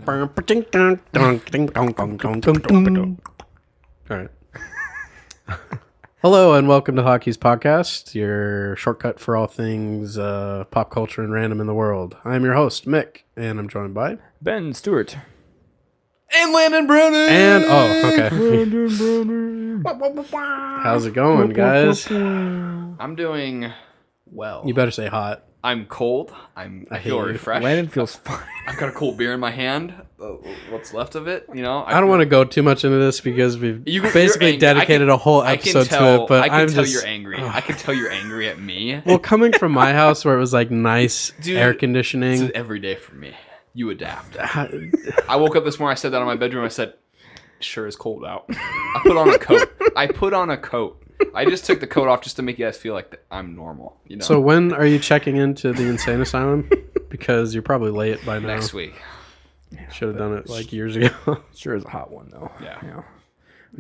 All right. Hello and welcome to Hotkeys podcast, your shortcut for all things pop culture and random in the world. I'm your host, Mick, and I'm joined by Ben Stewart. And Landon Browning. And okay. Brandon Browning. How's it going, guys? I'm doing well. You better say hot. I'm cold. I feel refreshed. Landon feels fine. I've got a cold beer in my hand. What's left of it, you know. I don't want to go too much into this because we've you're basically angry. dedicated a whole episode to it. But I can tell just, you're angry. I can tell you're angry at me. Well, coming from my house where it was like nice air conditioning, This is every day for me. You adapt. I woke up this morning. I said that in my bedroom. I said, "Sure is cold out." I put on a coat. I just took the coat off just to make you guys feel like I'm normal. You know. So when are you checking into the insane asylum? Because you're probably late by now. Next week. Should have done it like years ago. Sure is a hot one though. Yeah.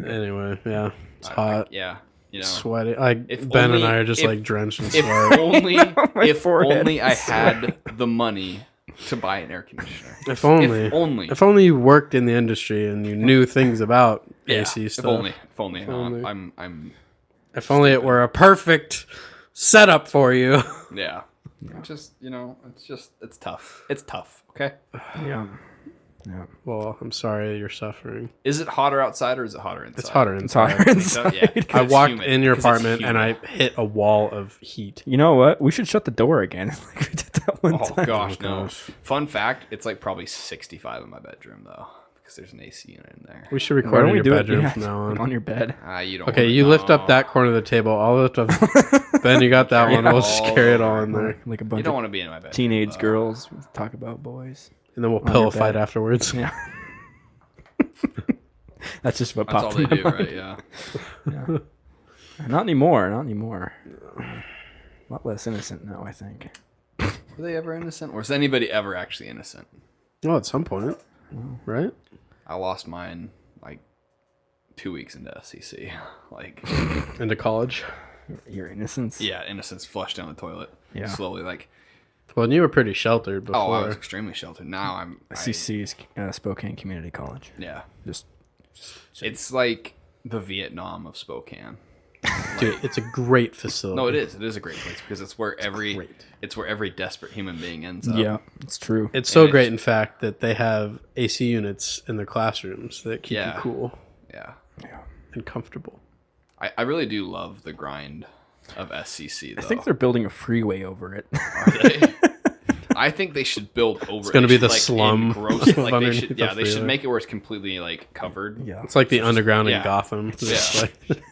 Anyway, yeah, it's hot. Yeah. You know. Sweaty. Like If Ben only- and I are just if- like drenched in If sweat. only forehead I had the money to buy an air conditioner. If only. If only. If only you worked in the industry and you knew things about AC stuff. If only. I'm If only it were a perfect setup for you. yeah. Just, it's tough. It's tough, okay? Yeah. Well, I'm sorry you're suffering. Is it hotter outside or is it hotter inside? It's hotter It's inside. hotter inside. Yeah. I It's walked humid. in your 'Cause it's apartment and I humid. hit a wall of heat. You know what? We should shut the door again. Like we did that one Oh time. gosh, Oh, no. gosh. Fun fact, it's like probably 65 in my bedroom though. Because there's an AC unit in there. We should Why record don't in we your do bedroom it from now like on. on your bed? You don't Okay, wanna you lift know. up that corner of the table. I'll lift up. Ben, you got that Carry one. it We'll just all carry it all over. in there. Like a You bunch don't of want to be in my bedroom. teenage though. girls talk about boys. And then we'll On pillow your fight bed. afterwards. Yeah. That's just what That's all popped they in my do, mind. right? Yeah. Yeah. Not anymore. A lot less innocent now, I think. Were they ever innocent? Or is anybody ever actually innocent? Oh, at some point. Right? I lost mine like 2 weeks into SEC. Like, Into college. Your innocence. yeah, innocence flushed down the toilet. Yeah. Slowly, like, Well, and you were pretty sheltered before. oh, I was extremely sheltered. Now SEC is Spokane Community College. yeah. Just It's like the Vietnam of Spokane. Dude, it's a great facility. No, it is. It is a great place because it's where great. it's where every desperate human being ends up. yeah, it's true. It's so And great, in fact, that they have AC units in their classrooms that keep Yeah. you cool Yeah. and comfortable. I really do love the grind of SCC, though. I think they're building a freeway over it. Are they? I think they should build over. It's gonna they be should, the like, slum engross- of like they underneath should, the yeah, they should freeway. make it where it's completely like covered. Yeah. It's like the underground in yeah. Gotham. It's just Yeah. like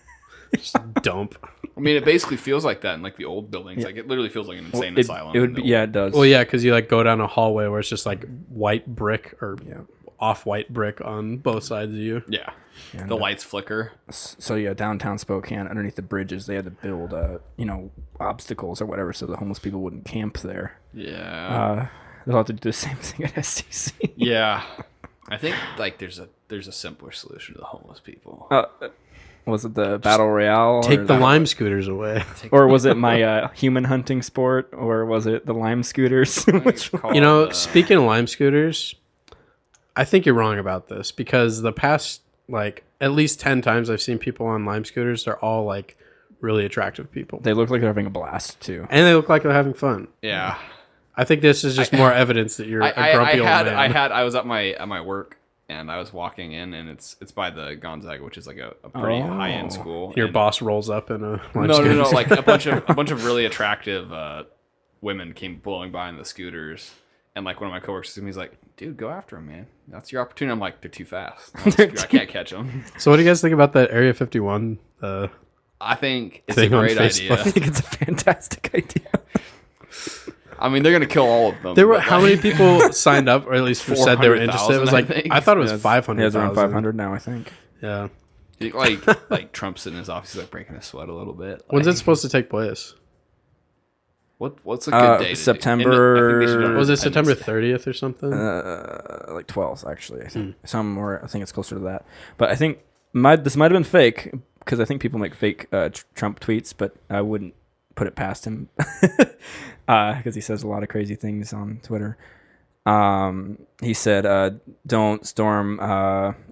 just dump. I mean, it basically feels like that in like the old buildings. Like it literally feels like an insane asylum. It would be, yeah, it does. Well, yeah, because you like go down a hallway where it's just like white brick or Yeah. off-white brick on both sides of you. Yeah. And, The lights flicker. So yeah, downtown Spokane, underneath the bridges, they had to build, obstacles or whatever, so the homeless people wouldn't camp there. Yeah. They'll have to do the same thing at STC. Yeah. I think like there's a simpler solution to the homeless people. Was it the battle royale? Take the lime scooters away. Or was it my human hunting sport? Or was it the lime scooters? Which one? You know, speaking of lime scooters, I think you're wrong about this because the past like at least 10 times I've seen people on lime scooters, they're all like really attractive people. They look like they're having a blast too. And they look like they're having fun. Yeah. I think this is just more evidence that you're a grumpy old man. I was at my work and I was walking in and it's by the Gonzaga, which is like a pretty high end school. Your and- boss rolls up in a lime No, scooter. like a bunch of really attractive women came blowing by in the scooters, and like one of my coworkers to me, he's like, "Dude, go after them, man. That's your opportunity." I'm like, "They're too fast. I can't catch them." So what do you guys think about that Area 51? I think it's a Thing on great Facebook. I idea. think it's a fantastic idea. I mean, they're gonna kill all of them. There were but, how like, many people signed up, or at least said they were interested? It was 400,000, I like think. I thought it was Yeah, it's 500,000. around 500 now, I think. Yeah. like Trump's sitting in his office, he's like breaking a sweat a little bit. When's Like, it supposed to take place? What's a good day? to do? September- I think they should do it on Was it Independence September Day. 30th or something? Like 12th, actually. I think I think it's closer to that. But I think this might have been fake because I think people make fake Trump tweets, but I wouldn't put it past him because he says a lot of crazy things on Twitter. He said, "Don't storm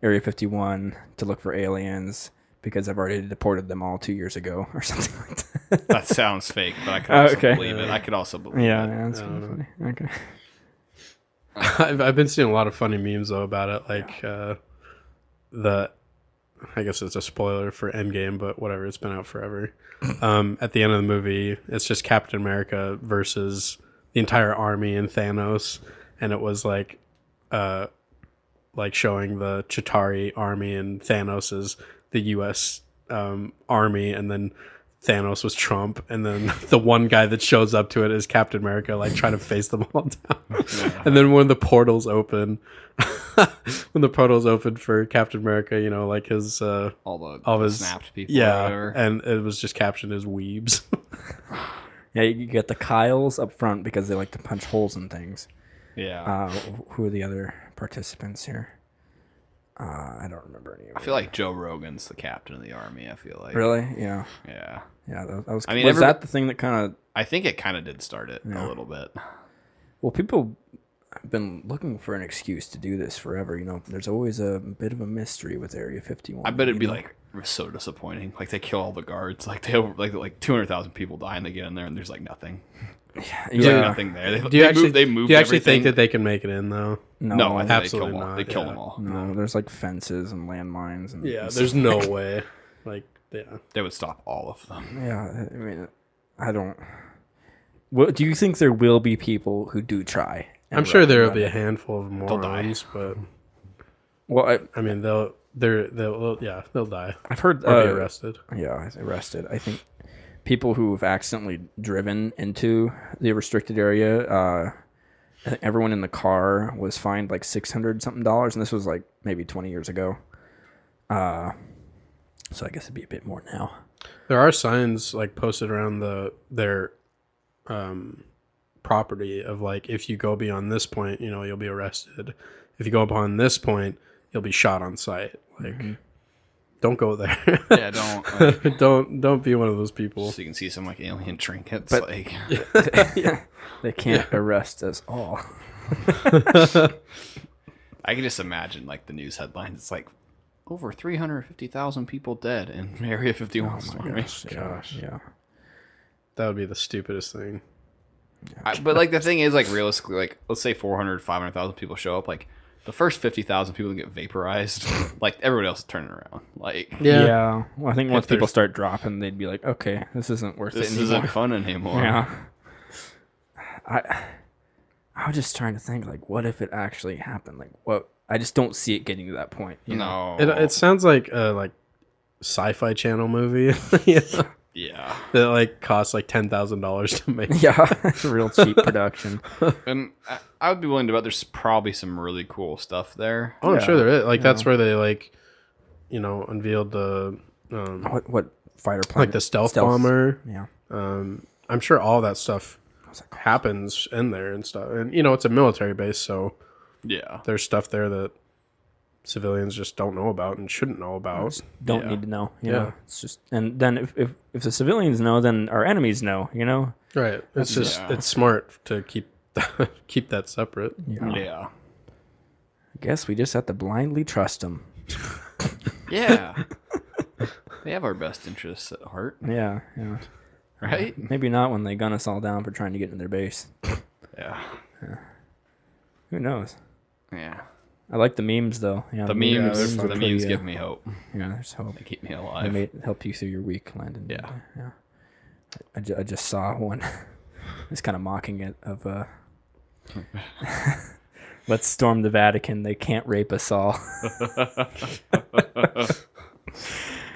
Area 51 to look for aliens because I've already deported them all 2 years ago," or something like that. That sounds fake, but I could also Okay. believe it. I could also believe Yeah, it. yeah, that's kind of funny. Okay. I've been seeing a lot of funny memes though about it, like I guess it's a spoiler for Endgame, but whatever, it's been out forever. At the end of the movie, it's just Captain America versus the entire army and Thanos, and it was like showing the Chitauri army and Thanos is the U.S. Army, and then Thanos was Trump, and then the one guy that shows up to it is Captain America, like trying to face them all down. Yeah. And then when the portals open, for Captain America, you know, like his all his snapped people. Or yeah, whatever. and it was just captioned as weebs. Yeah, you get the Kyles up front because they like to punch holes in things. Yeah. Who are the other participants here? I don't remember any of I them. feel like Joe Rogan's the captain of the army. I feel like. Really? Yeah. Yeah. Yeah, that was. I mean, was that the thing that kind of? I think it kind of did start it Yeah. a little bit. Well, people have been looking for an excuse to do this forever. You know, there's always a bit of a mystery with Area 51. I bet it'd be you know? like so disappointing. Like they kill all the guards. Like they over like 200,000 people die and they get in there and there's like nothing. There's Yeah. like nothing there. Do you actually moved do you actually everything. think that they can make it in though? No, I think absolutely they kill them all. not, They kill yeah. them all. No, there's like fences and landmines and Yeah, there's no way. Like, yeah. They would stop all of them. Yeah, I mean, I don't. What do you think there will be people who do try? and I'm sure run- there will run be a it? handful of They'll die. morons, but Well, I mean they'll die. I've heard Or be arrested. Yeah, arrested. I think people who've accidentally driven into the restricted area. I think everyone in the car was fined like $600 something, and this was like maybe 20 years ago. So I guess it'd be a bit more now. There are signs like posted around their property of like, if you go beyond this point, you know, you'll be arrested. If you go upon this point, you'll be shot on sight. Like, don't go there. Yeah, don't. Like, don't be one of those people. so you can see some like alien trinkets. But- Like They can't arrest us all. I can just imagine like the news headlines. It's like over 350,000 people dead in Area 51. Gosh. Yeah. That would be the stupidest thing. But like the thing is, like realistically, like let's say 400, 500,000 people show up. Like the first 50,000 people get vaporized. Like everybody else is turning around. Like Yeah. Well, I think once If people there's- start dropping, they'd be like, okay, this isn't worth this it anymore. isn't fun anymore. Yeah. I was just trying to think, like, what if it actually happened? Like, what? I just don't see it getting to that point. You know? No. It sounds like a sci-fi channel movie. Yeah. Yeah. That like costs like $10,000 to make. Yeah, it's a real cheap production. And I would be willing to bet there's probably some really cool stuff there. Oh, I'm Yeah. sure there is. Like that's where they like, you know, unveiled the What fighter plane? like the stealth bomber. Yeah. I'm sure all that stuff happens in there and stuff. And you know, it's a military base, so Yeah. there's stuff there that civilians just don't know about and shouldn't know about. Don't Yeah. need to know. You Yeah. know? It's just, and then if the civilians know, then our enemies know. You know. Right. It's just Yeah. it's smart to keep keep that separate. Yeah. I guess we just have to blindly trust them. Yeah. They have our best interests at heart, Yeah. Yeah. right? Maybe not when they gun us all down for trying to get in their base. Yeah. Who knows? Yeah. I like the memes though. Yeah, The they're memes, fun. the pretty, memes give me hope. Yeah, there's hope. They keep me They alive. may help you through your week, Landon. Yeah. Yeah. I just saw one. It's kind of mocking it of let's storm the Vatican. They can't rape us all.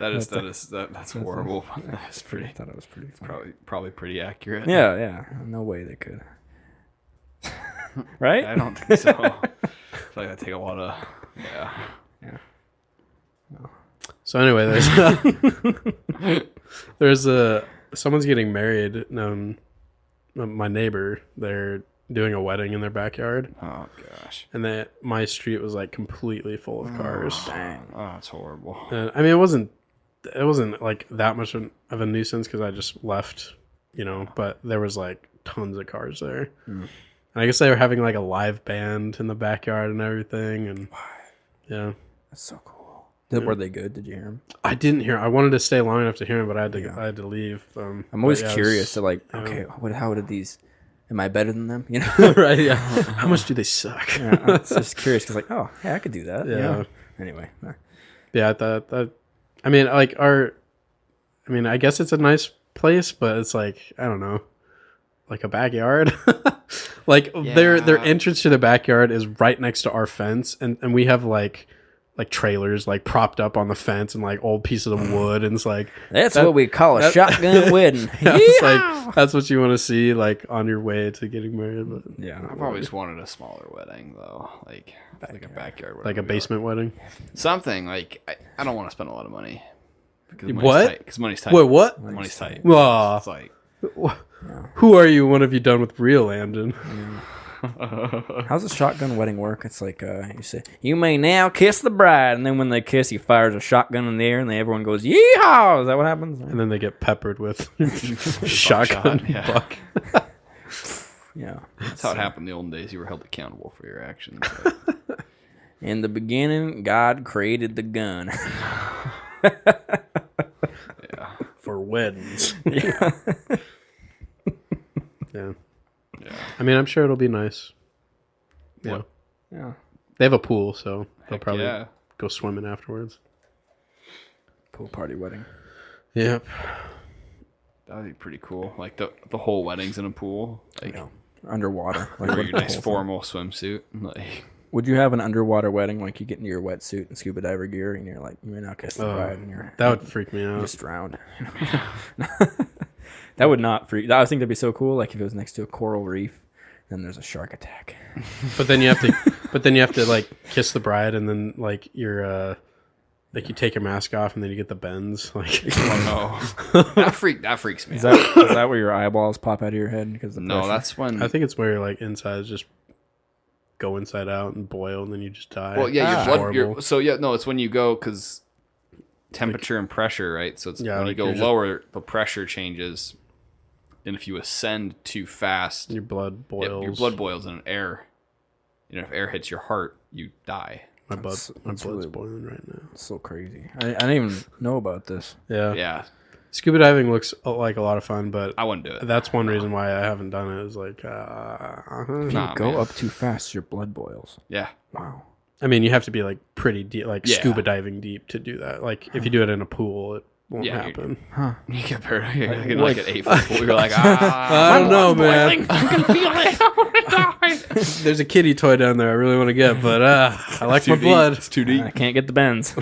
That's horrible. That's I pretty. thought it was pretty funny. Probably pretty accurate. Yeah. No way they could. Right? I don't think so. I feel like I take a lot of. Yeah. So anyway, there's someone's getting married. My neighbor, they're doing a wedding in their backyard, Oh gosh. and my street was like completely full of cars. Dang. Oh, that's horrible. And I mean, it wasn't like that much of a nuisance because I just left, you know. But there was like tons of cars there, And I guess they were having like a live band in the backyard and everything. And yeah, That's so cool. Were they good? Did you hear them? I didn't hear. I wanted to stay long enough to hear him, but I had to leave. I'm always but yeah, curious to like, yeah. okay, how did these? Am I better than them? You know, Right? Yeah. How much do they suck? yeah, I'm just curious because like, oh, yeah, I could do that. Yeah. You know? Anyway, Yeah, I thought that. I mean, like I guess it's a nice place, but it's like I don't know, like a backyard. Like their entrance to the backyard is right next to our fence, and we have like trailers like propped up on the fence and like old pieces of wood, and it's like that's what we call a shotgun wedding. it's like that's what you want to see like on your way to getting married. But Yeah, I've always wanted a smaller wedding though, like a backyard wedding. like a basement wedding. Something like I don't want to spend a lot of money. Because What? Because money's tight. Wait, what? Money's tight. Aw. It's like Who are you? What have you done with real Landon? how's a shotgun wedding work? It's like you say, "You may now kiss the bride," and then when they kiss, he fires a shotgun in the air, and everyone goes, "Yeehaw!" Is that what happens? And then they get peppered with shotgun yeah. buck. Yeah. that's how it happened in the olden days. You were held accountable for your actions. In the beginning, God created the gun. Yeah. For weddings. Yeah. Yeah. Yeah. I mean, I'm sure it'll be nice. Yeah. What? Yeah. They have a pool, so they'll Heck probably yeah. go swimming afterwards. Pool party wedding. Yep. That would be pretty cool. Like the whole wedding's in a pool. Like Yeah. Underwater. Like wear what your the nice whole thing. formal swimsuit. Like Would you have an underwater wedding, like you get into your wetsuit and scuba diver gear, and you're like, you may not kiss the bride, and you're That would freak me out. just drowned. That would not freak. I think that'd be so cool. Like if it was next to a coral reef, then there's a shark attack. But then you have to like kiss the bride, and then like you're like you take your mask off, and then you get the bends. Like oh no, that freaks me. Is out. that where your eyeballs pop out of your head because the No, pressure? that's when. I think it's where like insides just go inside out and boil, and then you just die. Well, yeah, It's your blood. horrible. No, it's when you go because temperature and pressure, right? So it's Yeah, when you like go you're just- lower, the pressure changes, and if you ascend too fast, Your blood boils. your blood boils, and air. You know, if air hits your heart, you die. My That's blood's really- boiling right now. It's so crazy. I didn't even know about this. Yeah. Yeah, Scuba diving looks like a lot of fun, but I wouldn't do it. that's one reason why I haven't done it. Is like, If you Nah, go man. up too fast, your blood boils. Yeah, Wow. I mean, you have to be like pretty deep, like Yeah. scuba diving deep to do that. Like if you do it in a pool, it won't Yeah, happen. you get better. You get like an 8 foot pool. You're like, I don't know, man. I can feel it. I wanna die. There's a kitty toy down there I really want to get, but I like my blood. It's too deep. I can't get the bends.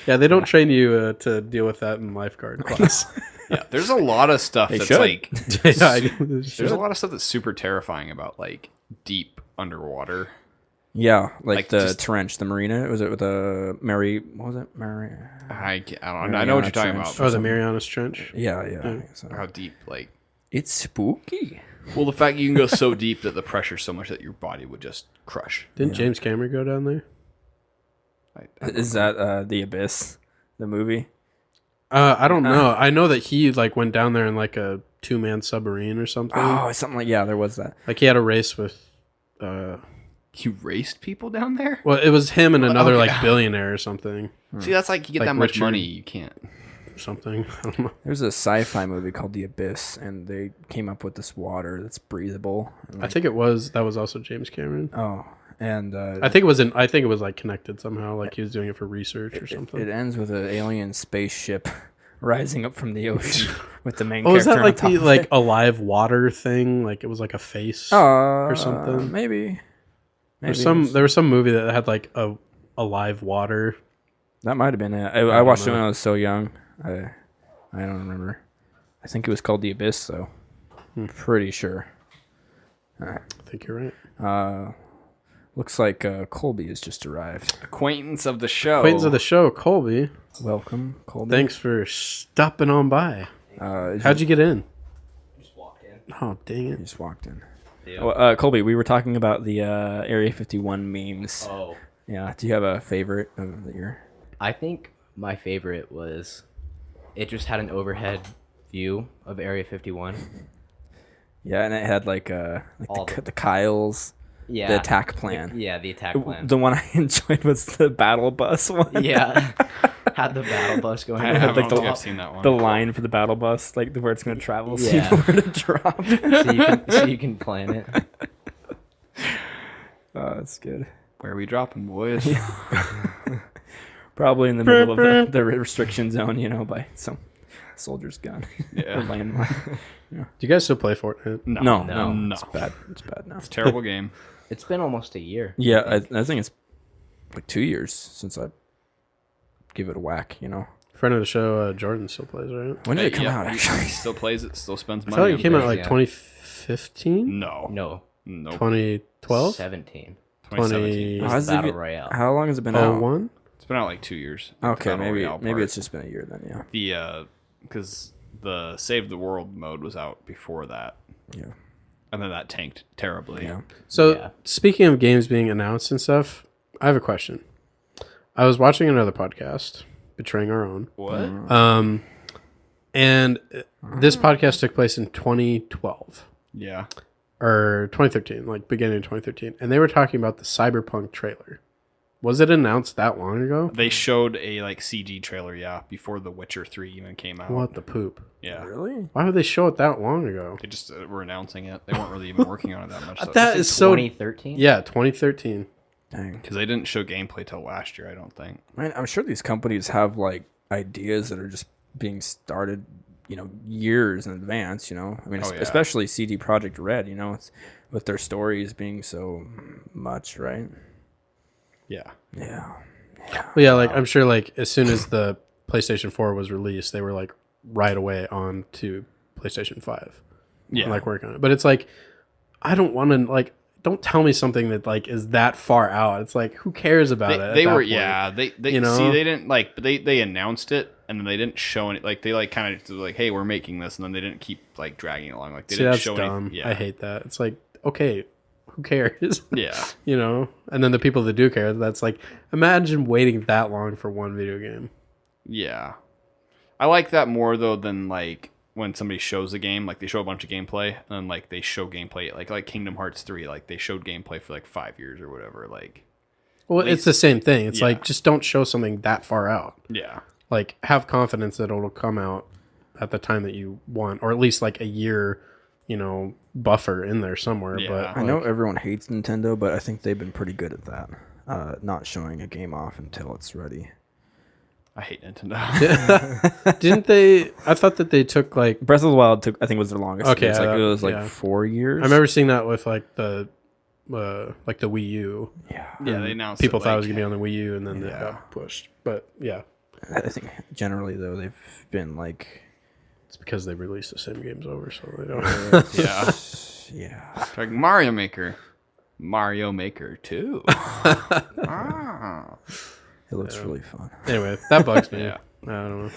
Yeah, they don't train you to deal with that in lifeguard class. Yeah, there's a lot of stuff that's should. like. Yeah, There's a lot of stuff that's super terrifying about like deep underwater. Yeah, like Like, the just- trench, the marina. Was it with the Mary? What was it? Mary? I don't know. I know what you're talking Mariana about. Oh, the Marianas Trench. Yeah, yeah. So- How deep, like. it's spooky. Well, the fact you can go so deep that the pressure's so much that your body would just crush. Didn't James Cameron go down there? Is that the Abyss, the movie? I don't know. I know that he like went down there in like a 2-man submarine or something. Oh, something like there was that. Like he had a race with. You raced people down there? Well, it was him and another okay. like billionaire or something. See, that's like you get Like that much Richard. money, you can't. Something. I don't know. There's a sci-fi movie called The Abyss, and they came up with this water that's breathable. And I think that was also James Cameron. and I think it was like connected somehow. Like he was doing it for research or something. it ends with an alien spaceship rising up from the ocean with the main Oh, is character that like on the top like alive water thing? Like it was like a face or something? Maybe There was some movie that had like a alive water. that might have been it. I watched it when I was so young. I don't remember. I think it was called The Abyss, though. Pretty sure. I think you're right. Looks like Colby has just arrived. Acquaintance of the show. Acquaintance of the show, Colby. Welcome, Colby. Thanks for stopping on by. How'd you get in? Just walked in. Oh, dang You it. just walked in. Yeah. Well, Colby, we were talking about the Area 51 memes. Oh, Yeah. Do you have a favorite that you're? I think my favorite was it just had an overhead view of Area 51. Yeah, and it had like All the Kyles, Yeah. the attack plan. Yeah, the attack plan. The one I enjoyed was the battle bus one. Yeah. Had the battle bus going. I had, don't like, the- think I've seen that one. The line for the battle bus, like where it's going to travel, so you Yeah. know where to drop. so you can plan it. Oh, that's good. Where are we dropping, boys? Probably in the middle of the restriction zone, by some soldier's gun. Yeah. Or landmine. Do you guys still play Fortnite? No, no. it's bad. It's bad now. Terrible game. It's been almost a year. Yeah, I think it's like 2 years since I give it a whack. Friend of the show, Jordan still plays, right? When did it come out? He Actually, still plays it. Still spends I money. feel like on it came out it. like yeah. 2015, No. No. Nope. 2012, 17. 2017. Oh, It's has it Battle been- Royale. how long has it been out? 01. It's been out like 2 years. Okay, Battle maybe Royale maybe part. it's just been a year then. Yeah. Because the Save the World mode was out before that, Yeah. and then that tanked terribly. Yeah. So Yeah. speaking of games being announced and stuff, I have a question. I was watching another podcast, Betraying Our Own, What? and this podcast took place in 2012 Yeah. or 2013, like beginning of 2013, and they were talking about the Cyberpunk trailer. Was it announced that long ago? They showed a like CG trailer, before The Witcher 3 even came out. What the poop? Yeah. Really? Why would they show it that long ago? They just were announcing it. They weren't really even working on it that much. That is so 2013? yeah, 2013. Dang. Because they didn't show gameplay till last year, I don't think. Man, I'm sure these companies have like ideas that are just being started, years in advance. I mean, Oh, yeah. especially CD Projekt Red. It's with their stories being so much, right? Yeah. Yeah. Well, yeah, like I'm sure, like as soon as the PlayStation 4 was released, they were like right away on to PlayStation 5. Yeah. And, like working on it. But it's like I don't want to like. Don't tell me something that like is that far out. It's like who cares about it? They at that were, point? yeah. They You know? see, they didn't like, but they announced it and then they didn't show any. Like they like kind of like, hey, we're making this, and then they didn't keep like dragging it along. Like they See, didn't that's show dumb. anything. Yeah. I hate that. It's like okay, who cares? Yeah. And then the people that do care, that's like imagine waiting that long for one video game. Yeah. I like that more though than like when somebody shows a game, like they show a bunch of gameplay and then like they show gameplay like Kingdom Hearts 3, like they showed gameplay for like 5 years or whatever. Like Well, it's the same thing. It's Yeah. like just don't show something that far out. yeah. Like have confidence that it'll come out at the time that you want, or at least like a year, buffer in there somewhere. Yeah. But I know everyone hates Nintendo, but I think they've been pretty good at that. Not showing a game off until it's ready. I hate Nintendo. didn't they? I thought that they took like. Breath of the Wild I think was their longest. Okay, It's like it was like yeah. 4 years. I remember seeing that with like the Wii U. Yeah. Yeah, they announced People it, thought it like, was gonna be on the Wii U, and then it Yeah. got pushed. But yeah, I think generally though they've been like it's because they released the same games over, so they don't. Yeah. yeah. Like Mario Maker 2. Ah. It looks really fun. Anyway, that bugs me. Yeah. I don't know.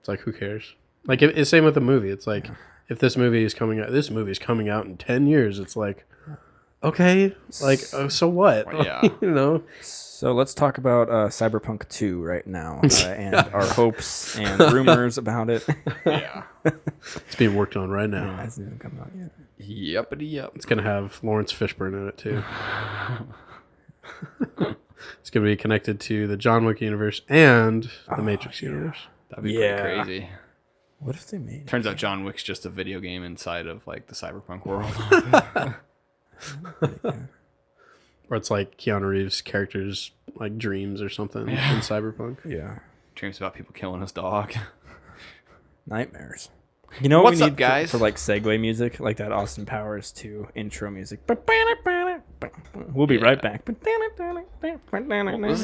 It's like who cares? Like it's same with the movie. It's like if this movie is coming out in 10 years. It's like okay, like so what? Yeah. So let's talk about Cyberpunk 2 right now and our hopes and rumors about it. Yeah. It's being worked on right now. Hasn't even come out yet. Yuppity yup. It's gonna have Lawrence Fishburne in it too. It's gonna be connected to the John Wick universe and the Matrix universe. That'd be Yeah. pretty crazy. What if they made Turns out John Wick's just a video game inside of like the cyberpunk world. Or it's like Keanu Reeves' character's like dreams or something in Cyberpunk. Yeah. Dreams about people killing his dog. Nightmares. You know what What's we up, need guys? for like segue music, like that Austin Powers 2 intro music. We'll be right back. This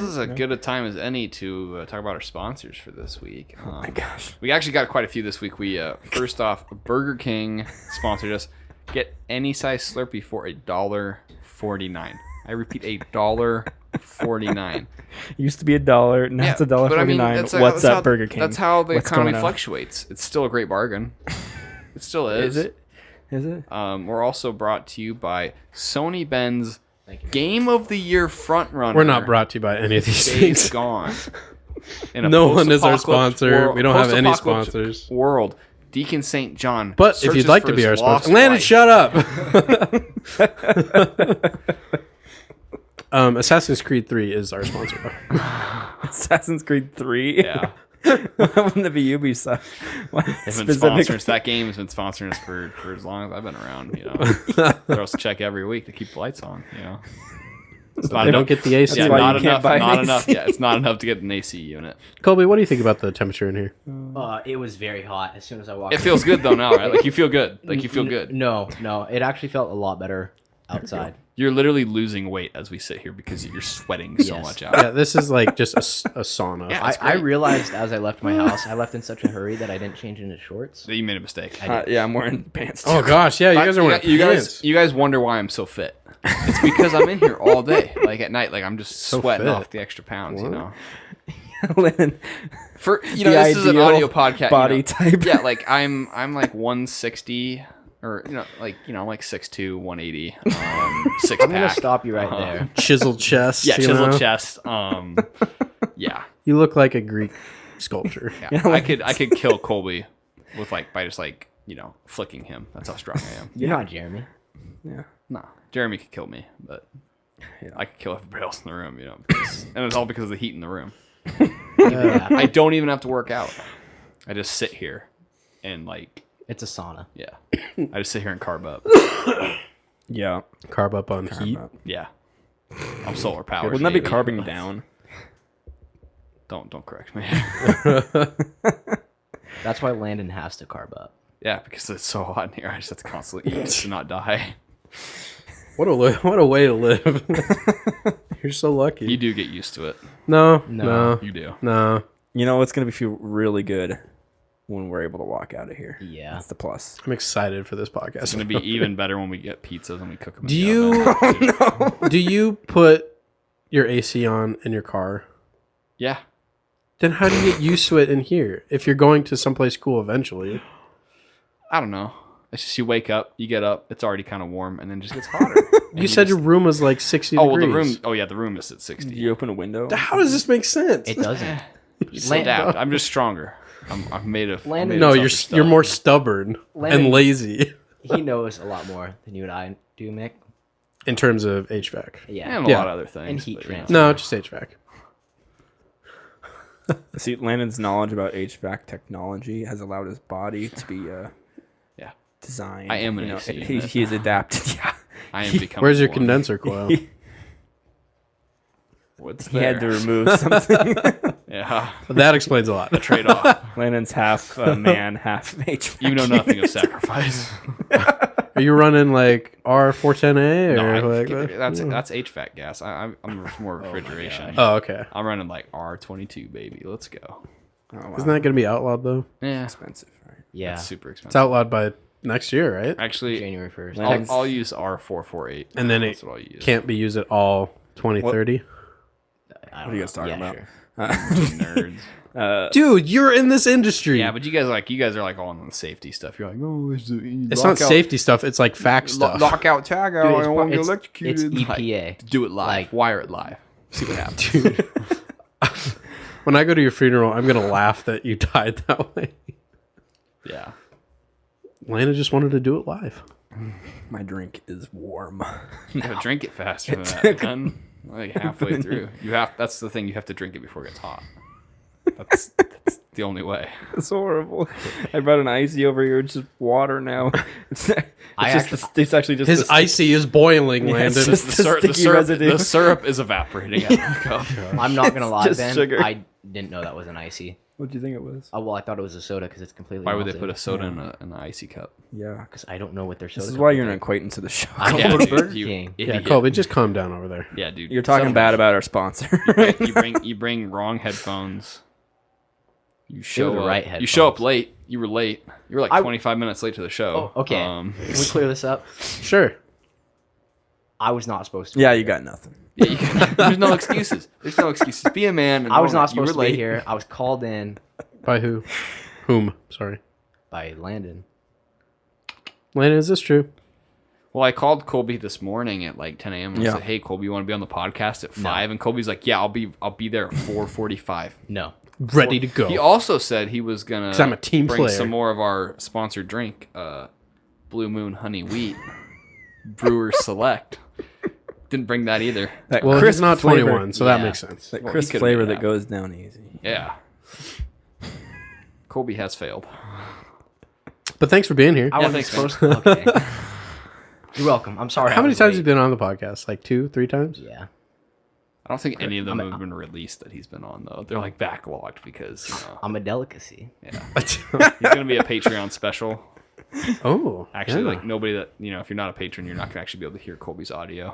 is as good a time as any to talk about our sponsors for this week. Oh my gosh. We actually got quite a few this week. We first off, Burger King sponsored us. Get any size Slurpee for $1.49. I repeat, $1.49. Used to be $1. Now it's $1.49. What's up, Burger King? That's how the What's economy going on? fluctuates. It's still a great bargain. It still is. Is it? Is it? We're also brought to you by Sony Ben's Game of the Year frontrunner. We're not brought to you by any of these Days things. Gone. In a No one is our post-apocalypse sponsor. We don't have any post-apocalypse sponsors. World. Deacon St. John. But if searches you'd like for to be his our lost sponsor, Landon, wife. shut up. Assassin's Creed 3 is our sponsor. Assassin's Creed 3. Yeah. Why wouldn't it be Ubisoft? Why It's been sponsoring us. That game has been sponsoring us for as long as I've been around. You know, throw us a check every week to keep the lights on. You know, it's not They enough. don't get the AC. Yeah, why not you can't enough. buy Not an enough. AC. Yeah, it's not enough to get an AC unit. Colby, what do you think about the temperature in here? It was very hot as soon as I walked. It feels good though now, right? Like you feel good. Like you feel good. No, it actually felt a lot better outside. You're literally losing weight as we sit here because you're sweating so Yes. much out. Yeah, this is like just a sauna. Yeah. I, That's I great. realized as I left my house, I left in such a hurry that I didn't change into shorts. That you made a mistake. Yeah, I'm wearing pants too. Oh gosh, yeah, you guys are wearing you pants. guys wonder why I'm so fit. It's because I'm in here all day. Like at night, like I'm just So sweating fit. off the extra pounds. You know. Lennon, For you know, The this is an ideal audio podcast. body you know. type. Yeah, like I'm like 160 or I'm like 6'2", 180, six I'm gonna pack. stop you right there. Chiseled chest. Yeah, you chiseled know? chest. Yeah, You look like a Greek sculpture. yeah. I could kill Colby with by just flicking him. That's how strong I am. You're not Jeremy. Yeah. Nah, Jeremy could kill me, but I could kill everybody else in the room. And it's all because of the heat in the room. Yeah, I don't even have to work out. I just sit here and it's a sauna. yeah. I just sit here and carb up. Yeah. Carb up on heat. Yeah. I'm solar powered. Wouldn't that be baby. carbing down? Don't correct me. That's why Landon has to carb up. Yeah, because it's so hot in here. I just have to constantly eat to not die. What a way to live. You're so lucky. You do get used to it. No. You do. No. You know, it's going to feel really good when we're able to walk out of here. Yeah. That's the plus. I'm excited for this podcast. It's going to be even better when we get pizzas and we cook them. Do you do you put your AC on in your car? Yeah. Then how do you get used to it in here? If you're going to someplace cool eventually. I don't know. It's just you wake up, you get up, it's already kind of warm, and then it just gets hotter. You said your room was like 60 Oh, well, degrees. the room. Oh, yeah, the room is at 60. Did you open a window? How does this make sense? It doesn't. Just adapt. I'm just stronger. I'm made of. Landon- I'm made No, of you're tougher you're stuff. more stubborn Landon- and lazy He knows a lot more than you and I do, Mick. in terms of HVAC. Yeah. and a Yeah. lot of other things. And heat but, you know. transfer. No, just HVAC. See, Landon's knowledge about HVAC technology has allowed his body to be Yeah, designed. I am an AC unit. He is adapted. Yeah. I am becoming. Where's your one. condenser coil? What's He there? had to remove something. Yeah, That explains a lot. trade off. Landon's half man, half HVAC. You know nothing of sacrifice. Are you running like R410A or No, like that's HVAC gas. I'm more refrigeration. Oh, okay. I'm running like R22, baby. Let's go. Oh, wow. Isn't that going to be outlawed though? Yeah, expensive? Right? Yeah. it's super It's expensive. outlawed by next year, right? Actually, January 1st. Landon's- I'll use R448. And then That's it what I'll use. can't be used at all 2030. I don't What are you guys know. talking about? Sure. Nerds. Dude, you're in this industry. Yeah, but you guys are like all on the safety stuff. You're like, oh, it's not safety stuff. It's like fact stuff. Lockout, tag out. Dude, I don't want to get it's electrocuted. EPA. Like, do it live. Like- Wire it live. See what happens. Dude. When I go to your funeral, I'm going to laugh that you died that way. Yeah. Lana just wanted to do it live. My drink is warm. You gotta drink it faster than that, man. Like halfway through. That's the thing, you have to drink it before it gets hot. That's the only way. It's horrible. I brought an icy over here. It's just water now. It's actually just His the icy is boiling, Yeah, it's Landon. just the sticky residue. The syrup is evaporating out of the cup. I'm not going to lie, just Ben. sugar. I didn't know that was an icy. What do you think it was? Oh, well, I thought it was a soda because it's completely Why would they melted. put a soda in an icy cup? Yeah. Because I don't know what their soda This is why you're an acquaintance of the show. I Yeah, go to dude, Burger you King. Yeah, idiot. Colby, just calm down over there. Yeah, dude. You're talking bad about our sponsor. You bring wrong headphones. You show the up. right You show up headphones. late. You were late. You were like I- 25 minutes late to the show. Oh, okay. Can we clear this up? Sure. I was not supposed to. Yeah, be you here. got nothing. Yeah, there's no excuses. There's no excuses. Be a man. And I was own not it. You were supposed to be late. here. I was called in By who? Whom? Sorry. by Landon. Lana, is this true? Well, I called Colby this morning at like 10 a.m. and Yeah. said, "Hey, Colby, you want to be on the podcast at 5?" And Colby's like, "Yeah, I'll be there at 4:45." No. ready to go. He also said he was gonna 'Cause I'm a team bring player. some more of our sponsored drink, Blue Moon Honey Wheat Brewer Select. Didn't bring that either. That Well, he's crisp not flavor, 21, so that Yeah. makes sense. That Well, he crisp could've flavor made that that. goes down easy. Yeah. Colby has failed. But thanks for being here. I wasn't thanks, man. supposed to. Okay. You're welcome. I'm sorry. How I many was times late. have you been on the podcast? Like 2, 3 times? Yeah. I don't think any of them have been released that he's been on though. They're like backlogged because I'm a delicacy. yeah, he's gonna be a Patreon special. Oh, Actually, yeah. like nobody that if you're not a patron, you're not gonna actually be able to hear Colby's audio.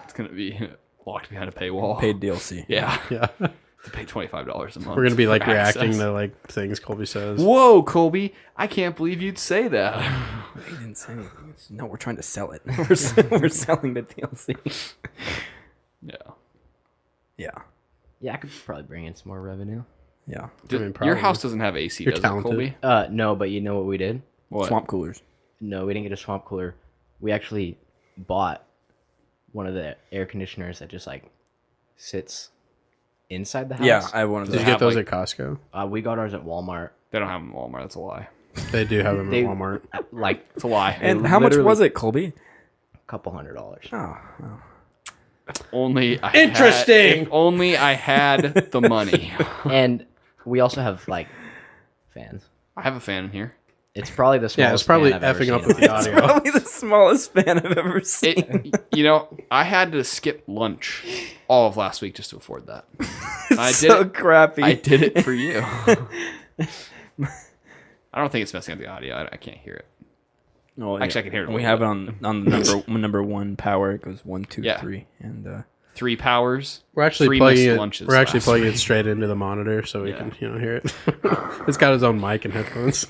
It's gonna be locked behind a paywall. Paid DLC. Yeah, Yeah. to pay $25 a month. We're gonna be like for reacting access. to like things Colby says. Whoa, Colby! I can't believe you'd say that. They didn't say anything. No, we're trying to sell it. we're selling the DLC. Yeah. Yeah. Yeah, I could probably bring in some more revenue. Yeah. I mean, Your probably. house doesn't have AC, You're does talented. it, Colby? No, but you know what we did? What? Swamp coolers. No, we didn't get a swamp cooler. We actually bought one of the air conditioners that just like sits inside the house. Yeah, I have one of Did those. you get have, those like- at Costco? We got ours at Walmart. They don't have them in Walmart. That's a lie. They do have them They- at Walmart. Like It's a lie. And how much literally- was it, Colby? a couple $100. Oh, Only I Interesting. If only I had the money. And we also have like fans. I have a fan in here. It's probably the smallest. Yeah, it's probably fan I've ever effing up seen with in the my life. audio. probably the smallest fan I've ever seen. I had to skip lunch all of last week just to afford that. I did so it. crappy. I did it for you. I don't think it's messing up the audio. I can't hear it. Oh, Actually, I can hear it a We little have bit. it on the number one power. It goes 1, 2, Yeah. 3, and 3 powers. We're actually 3 plugging missed it. lunches We're actually last plugging week. it straight into the monitor so we Yeah. can hear it. It's got its own mic and headphones.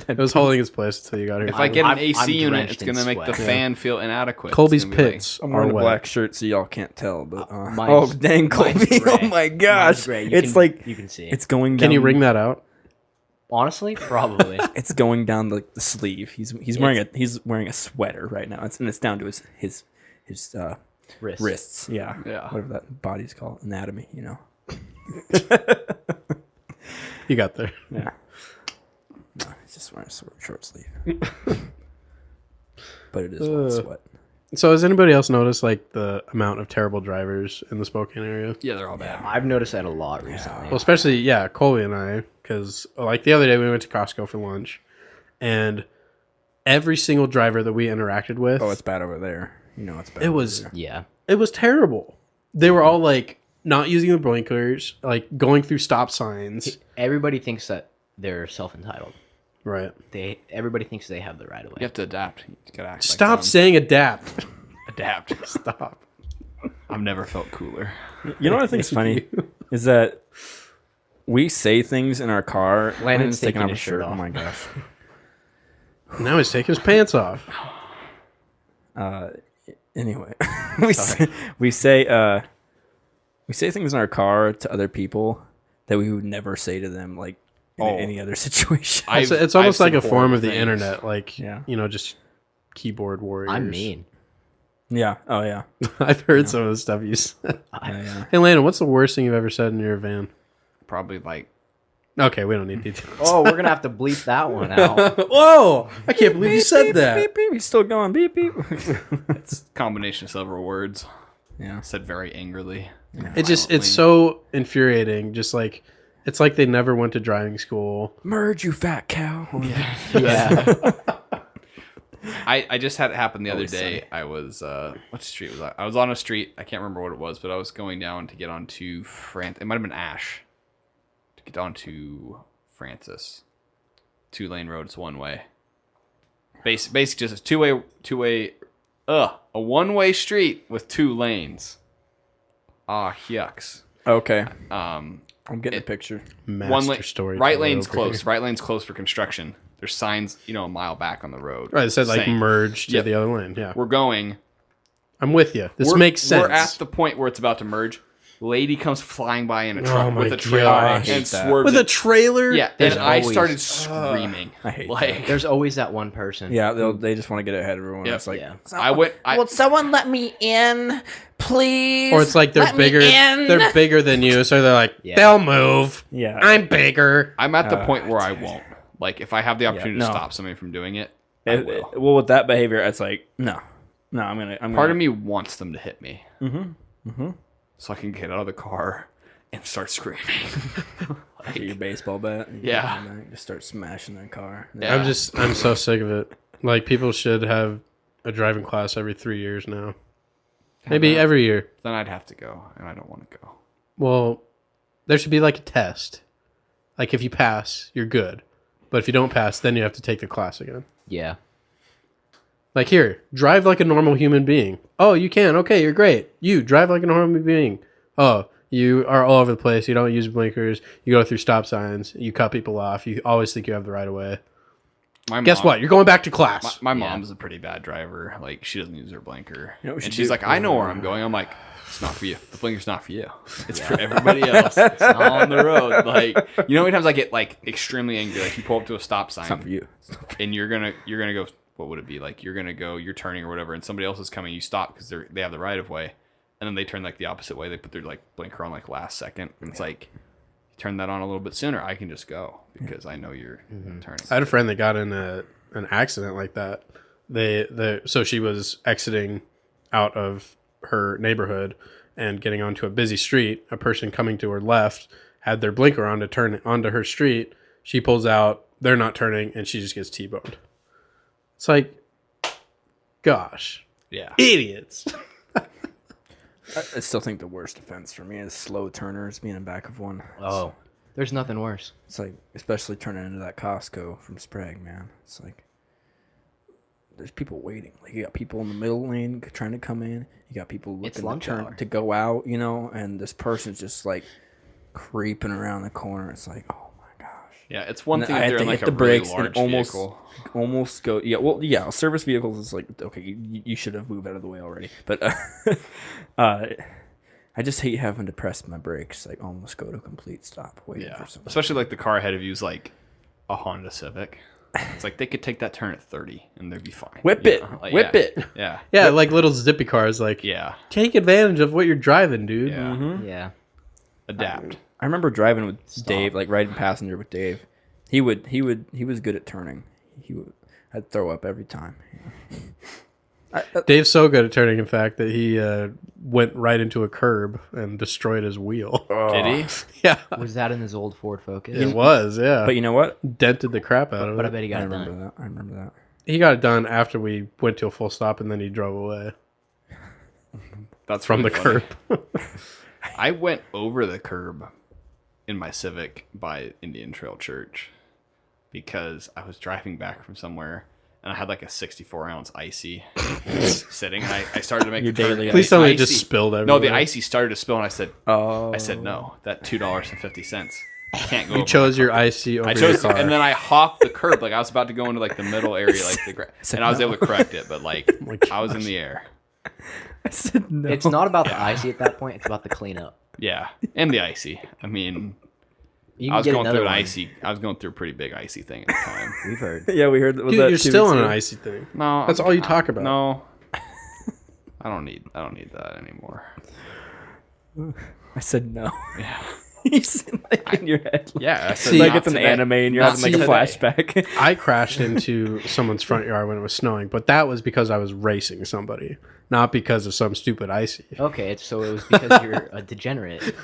It was holding its place until you got here. If I get an I'm AC unit, drenched it's in gonna make the sweat. fan feel inadequate. Colby's It's gonna be like- pits I'm are wearing a wet. black shirt, so y'all can't tell. But Mine's- oh dang, mine's Colby! gray. Oh my Mine's gosh! gray. It's like you can see. it's going. Can down, you ring that out? Honestly, probably. It's going down the sleeve. He's wearing a sweater right now. It's down to his wrists. Yeah, Yeah. Whatever that body's called, anatomy. You know. You got there. Yeah. No, he's just wearing a short sleeve. But it is one sweat. So has anybody else noticed like the amount of terrible drivers in the Spokane area? Yeah, they're all bad. I've noticed that a lot recently. Well, especially Colby and I, because like the other day we went to Costco for lunch, and every single driver that we interacted with, Oh, it's bad over there. You know, it's bad. it over was there. Yeah. it was terrible. They were all like not using the blinkers, like going through stop signs. Everybody thinks that they're self-entitled. Right. Everybody thinks they have the right of You way. have to adapt. You gotta act Stop like saying adapt. them. Adapt. Stop. I've never felt cooler. You know what I think is funny is that we say things in our car. Landon's taking off his shirt Oh off. my gosh. Now he's taking his pants off. Anyway, we say things in our car to other people that we would never say to them, like in any other situation. It's almost like I've a said form of the horrible things. internet, like Yeah. just keyboard warriors. I'm mean. Yeah. Oh yeah. I've heard some of the stuff you said. Yeah. Hey, Landon, what's the worst thing you've ever said in your van? Probably like Okay, we don't need details. Oh, we're gonna have to bleep that one out. Whoa! I can't believe you said that. Beep beep. He's still going. Beep beep. it's a combination of several words. Yeah. Said very angrily. It's so infuriating. Just like it's like they never went to driving school. Merge, you fat cow. Yeah. I just had it happen the other day. I was what street was I was on a street. I can't remember what it was, but I was going down to get onto It might have been Ash. To get onto Francis. 2-lane road. It's one way. Basically just a two-way a one-way street with 2 lanes. Ah, yucks. Okay. Um, I'm getting a picture. Master one lane, story. right lane's closed. Right lane's closed for construction. There's signs, a mile back on the road. Right, it said like saying, merge to Yep. the other lane. Yeah, We're going. I'm with you. This We're- makes sense. We're at the point where it's about to merge. Lady comes flying by in a Oh truck my with a trailer gosh. I and hate that. swerves with a it. trailer. Yeah, There's and I always- started screaming. I hate like There's always that one person. Yeah, they just want to get ahead of everyone. Yep. It's like, Yeah. I went. Will someone let me in, please. Or it's like they're bigger. They're bigger than you, so they're like, they'll move. Yeah. I'm bigger. I'm at the point where I won't. Like, if I have the opportunity to stop somebody from doing it, I will. Well, with that behavior, it's like, no, I'm gonna. Part of me wants them to hit me. So I can get out of the car and start screaming. Get your baseball bat. And just start smashing their car. Yeah. I'm so sick of it. Like, people should have a driving class every 3 years now. Maybe every year. Then I'd have to go, and I don't want to go. Well, there should be like a test. Like, if you pass, you're good. But if you don't pass, then you have to take the class again. Yeah. Like, here, drive like a normal human being. Oh, you can. Okay, you're great. You drive like a normal being. Oh, you are all over the place. You don't use blinkers. You go through stop signs. You cut people off. You always think you have the right of way. Guess what? You're going back to class. My mom's a pretty bad driver. Like, she doesn't use her blinker. You know what we And should she's do? like, I know where I'm going. I'm like, it's not for you. The blinker's not for you. It's for everybody else. It's not on the road. Like, you know how many times I get like extremely angry? Like, you pull up to a stop sign. It's not for you. And you're gonna go. What would it be like? You're gonna go. You're turning or whatever, and somebody else is coming. You stop because they have the right of way, and then they turn like the opposite way. They put their like blinker on like last second, and it's like, you turn that on a little bit sooner. I can just go because I know you're turning. I had a friend that got in an accident like that. So she was exiting out of her neighborhood and getting onto a busy street. A person coming to her left had their blinker on to turn onto her street. She pulls out. They're not turning, and she just gets T-boned. It's like, gosh, Yeah. idiots. I still think the worst offense for me is slow turners being in back of one. Oh, there's nothing worse. It's like, especially turning into that Costco from Sprague, man. It's like, there's people waiting. Like, you got people in the middle lane trying to come in. You got people looking to turn to go out, you know, and this person's just like creeping around the corner. It's like, oh my gosh. Yeah, it's one And thing I if had they're to in like hit a the really brakes large and vehicle. almost go. Yeah, well, yeah, service vehicles is like, okay, you should have moved out of the way already. But I just hate having to press my brakes, like almost go to a complete stop waiting for someone. Especially like the car ahead of you is like a Honda Civic. It's like they could take that turn at 30 and they'd be fine. Whip You it. know? Like, Whip it. Yeah. Yeah, like little zippy cars. Like, Yeah. take advantage of what you're driving, dude. Yeah. Yeah. Adapt. I remember driving with Dave, like riding passenger with Dave. He was good at turning. I'd throw up every time. Dave's so good at turning, in fact, that he went right into a curb and destroyed his wheel. Did he? Yeah, Was that in his old Ford Focus? it was. Yeah, But you know what? dented the crap out of But I it. bet he I got it remember done. that. I remember that. He got it done after we went to a full stop, and then he drove away That's from really the funny. curb. I went over the curb in my Civic by Indian Trail Church because I was driving back from somewhere and I had like a 64-ounce icy sitting. And I started to make Your the turn. daily and Please the tell me it icy- just spilled No, everywhere. the icy started to spill, and I said, Oh. no. That $2.50 can't go. You over chose my your car. icy over I your chose, car. and then I hopped the curb. Like I was about to go into like the middle area, like and I was able to correct it, but like I was in the air. I said no. It's not about the icy at that point. It's about the cleanup. Yeah, and the icy. I mean, You I can was get going another through an one. icy. I was going through a pretty big icy thing at the time. We've heard. Yeah, we heard. Was Dude, that you're 2 still weeks on an ago? icy thing. No, That's all you talk about. No, I don't need that anymore. I said no. Yeah, You said like in your head. yeah. I said See, Like not it's an today. anime and you're Not having like a today. flashback. I crashed into someone's front yard when it was snowing, but that was because I was racing somebody, not because of some stupid icy. Okay, so it was because you're a degenerate.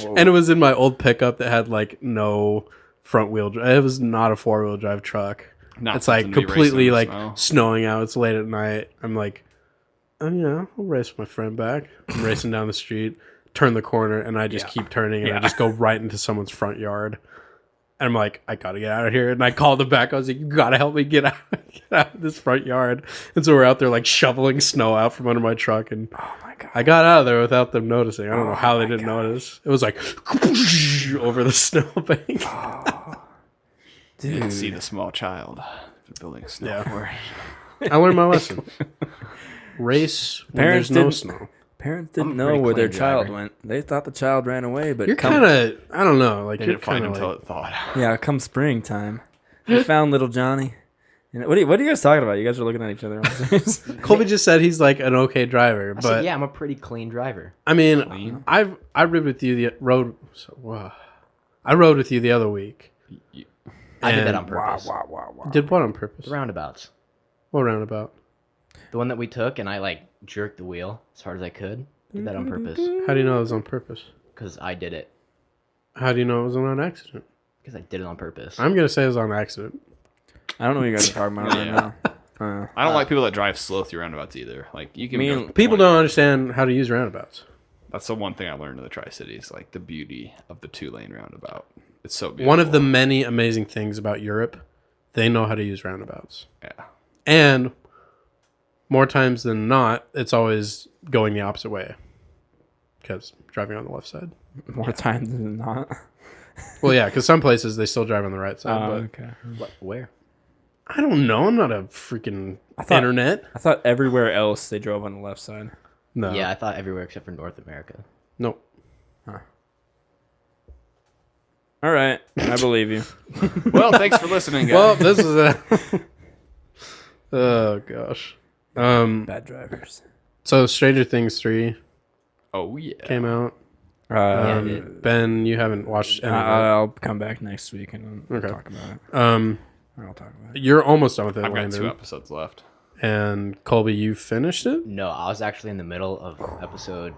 And it was in my old pickup that had like no front wheel drive. It was not a 4-wheel drive truck. Not It's like something to be completely racing like in the snow. snowing out. It's late at night. I'm like, oh yeah, I'll race with my friend back. I'm racing down the street, turn the corner, and I just keep turning, and I just go right into someone's front yard. And I'm like, I gotta get out of here. And I called him back. I was like, you gotta help me get out of this front yard. And so we're out there like shoveling snow out from under my truck. And Oh my god. I got out of there without them noticing. I don't know how they didn't notice. It was like over the snowbank. You Dude. can see the small child building a snowboard. I learned my lesson. Race when Parents there's no didn't- snow. Parents I'm didn't a know pretty where their clean child driver. went. They thought the child ran away, but You're kind of, I don't know, like They you're didn't find kind him of until like, it thawed. yeah, come springtime, they found little Johnny. What are you guys talking about? You guys are looking at each other. Colby just said he's like an okay driver, I but said, yeah, I'm a pretty clean driver. I mean, I rode with you I rode with you the other week. I did that And- on purpose. Wow. Did what on purpose? The roundabouts. What roundabout? The one that we took, and I like jerked the wheel as hard as I could. Did that on purpose How do you know it was on purpose? because I did it. How do you know it was on accident? Because I did it on purpose. I'm gonna say it was on accident. I don't know what you guys are talking about right now. I don't like people that drive slow through roundabouts either. Like you can. Me go and- People don't understand how to use roundabouts. That's the one thing I learned in the Tri-Cities, like the beauty of the 2-lane roundabout. It's so beautiful. One of the many amazing things about Europe, they know how to use roundabouts. Yeah. And more times than not, it's always going the opposite way. Because driving on the left side. More times than not. Well, yeah, because some places they still drive on the right side. But Okay. What? Where? I don't know. I'm not a freaking thought- internet. I thought everywhere else they drove on the left side. No. Yeah, I thought everywhere except for North America. Nope. All right, I believe you. Well, thanks for listening, guys. Well, this is a. Oh gosh. Bad drivers. So Stranger Things 3 oh yeah. came out. Yeah, it did. Ben, you haven't watched any of it. I'll come back next week and Okay. talk about it. I'll talk about it. You're almost done with it, I've got 2 Landon. episodes left. And Colby, you finished it? No, I was actually in the middle of episode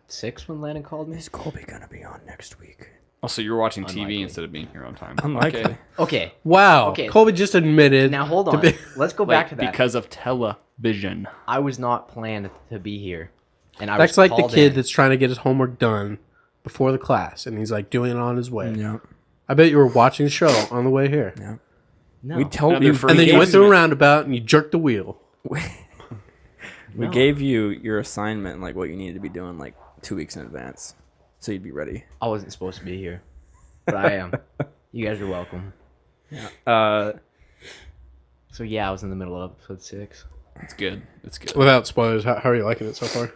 6 when Landon called me. Is Colby gonna be on next week? Also, you're watching Unlikely. TV instead of being here on time. Unlikely. Okay. Okay, Wow. Okay. Colby just admitted. now hold to on. be- Let's go back Like, to that. because of television. I was not planned to be here, and I That's was like the called kid in. that's trying to get his homework done before the class, and he's like doing it on his way. Yeah. I bet you were watching the show on the way here. Yeah. No. We told Another you. free And then you game. went through a roundabout and you jerked the wheel. We gave you your assignment, like what you needed to be doing, like 2 weeks in advance, so you'd be ready. I wasn't supposed to be here, but I am. You guys are welcome. Uh, So yeah, I was in the middle of episode 6. It's good. It's good. Without spoilers, how are you liking it so far?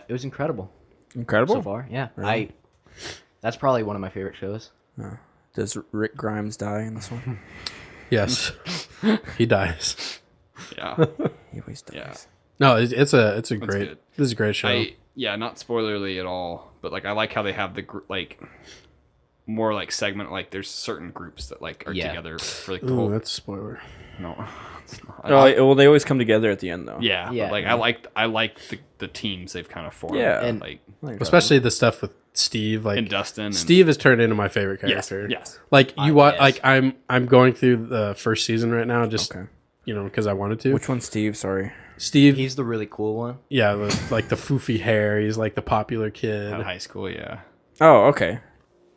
It was incredible incredible. so far. Yeah, that's probably one of my favorite shows. Does Rick Grimes die in this one? Yes. He dies. Yeah. He always dies. Yeah. No, it's a great. good. This is a great show. Yeah, not spoilerly at all, but like I like how they have the like more like segment, like there's certain groups that like are Yeah. together for like the Ooh, whole. that's a spoiler. No, it's not. Oh, well, they always come together at the end, though. Yeah, Yeah. but, like I like the teams they've kind of formed. Yeah. And- like Especially the stuff with Steve. Like and Dustin. And, Steve has turned into my favorite yes, character. yes. Like you watch. yes. Like I'm going through the first season right now. Just Okay. because I wanted to. Which one's Steve? Sorry. Steve. He's the really cool one. Yeah, like the foofy hair. He's like the popular kid. At high school, yeah. Oh, okay.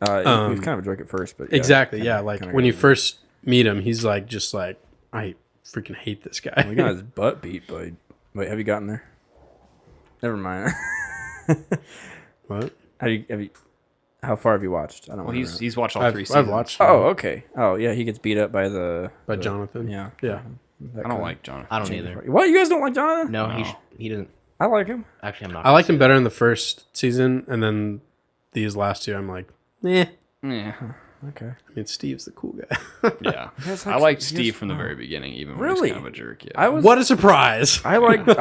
He was kind of a jerk at first, but yeah, Exactly. kinda- Yeah. Like kinda when you got it. first meet him, he's like just like I freaking hate this guy. We got his butt beat, but wait, have you gotten there? Never mind. What? Have you? How far have you watched? I don't. Well, remember. he's watched all I've, 3 I've seasons. watched. Oh, okay. Oh, yeah. He gets beat up by by Jonathan. Yeah. Yeah. I don't like Jonathan. I don't either. What? You guys don't like Jonathan? No, No. he doesn't. I like him. Actually, I'm not. I liked him better in the first season, and then these last two, I'm like, eh. Yeah, Okay. I mean, Steve's the cool guy. yeah. guys I like- liked you Steve guys- from the very beginning, even when Really? he was kind of a jerk. Yeah, I was. What a surprise! I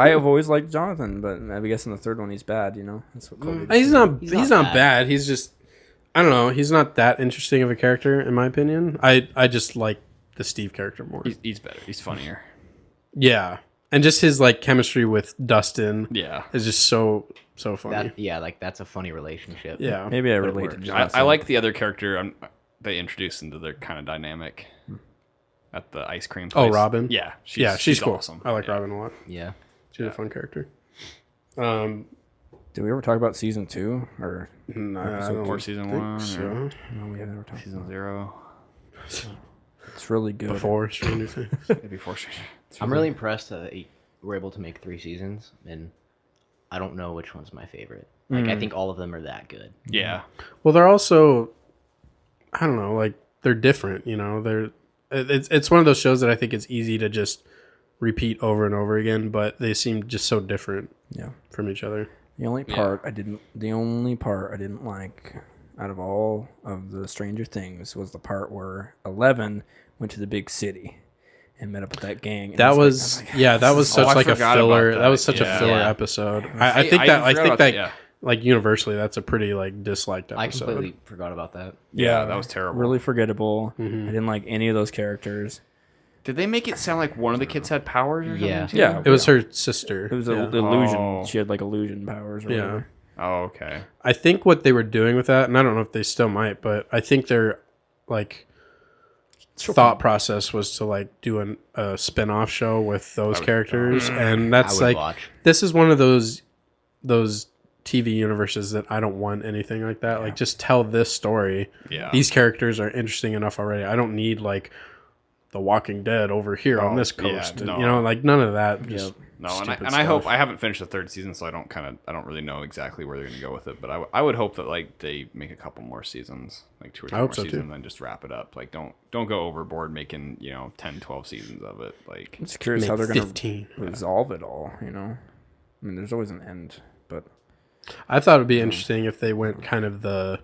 have always liked Jonathan, but I guess in the third one he's bad. You know, that's what Colby. He's not. He's He's not not bad. He's just. I don't know. He's not that interesting of a character, in my opinion. I just like the Steve character more. he's better. He's funnier. Yeah, and just his like chemistry with Dustin Yeah, is just so funny. That's a funny relationship. Yeah. Maybe I But it relate to works. Jonathan. I like the other character they introduced into their kind of dynamic at the ice cream place. Oh, Robin? Yeah, She's cool. awesome. I like Yeah. Robin a lot. Yeah. She's a fun character. Did we ever talk about season 2 or No, I Episode don't Or season think 1 so. or no? We have never talked. season 0. It's really good. Before Stranger Things. Maybe 4 seasons. I'm really impressed that we're able to make 3 seasons, and I don't know which one's my favorite. Like, I think all of them are that good. Yeah, Well, they're also, I don't know, like they're different. It's one of those shows that I think it's easy to just repeat over and over again, but they seem just so different Yeah. from each other. The only part I didn't like out of all of the Stranger Things was the part where 11 went to the big city, and met up with that gang. And That it's was like, that was such I like a forgot filler. about That was that. such a Yeah. filler Yeah. episode. I I think forgot about that that, like universally that's a pretty like disliked I episode. completely forgot about that. Yeah, that was terrible. really forgettable. Mm-hmm. I didn't like any of those characters. Did they make it sound like one of the kids had powers or something? Yeah. too? Yeah. It was her sister. It was yeah. an illusion. Oh. She had like illusion powers. Or Yeah. whatever. Oh, okay. I think what they were doing with that, and I don't know if they still might, but I think their like thought process was to like do a spin-off show with those characters, and I that's would like watch. this is one of those TV universes that I don't want anything like that. Like just tell this story. Yeah. These characters are interesting enough already. I don't need like The Walking Dead over here on this yeah, coast. no. And, you know, like none of that. Just No, stupid and I hope stuff. I haven't finished the third season, so I don't really know exactly where they're gonna go with it. But I would hope that like they make a couple more seasons, like 2 or 3 I more hope so, seasons, too. and then just wrap it up. Like don't go overboard making 10, 12 seasons of it. Like I'm just curious Make how they're going 15. to resolve it all. You know, I mean, there's always an end, but I thought it'd be interesting if they went kind of the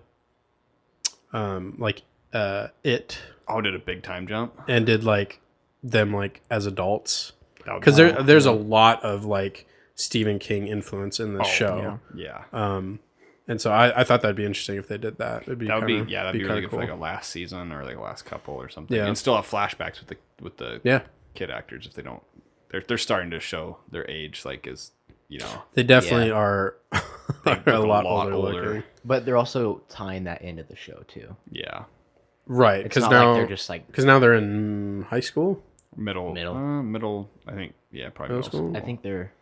it did a big time jump. and did like them like as adults. That would Because be- there's a lot of like Stephen King influence in this show. yeah. yeah. And so I thought that'd be interesting if they did that. It'd be That would kinda, be that'd be really kinda good for like a last season or like a last couple or something. Yeah. And still have flashbacks with the Yeah, kid actors if they don't. They're starting to show their age like is they definitely Yeah. are, look a lot older looking. But they're also tying that into the show too. yeah. Right, It's because not now like they're just like. they're in high school. Middle. I think. Yeah, probably Middle school? I think they're.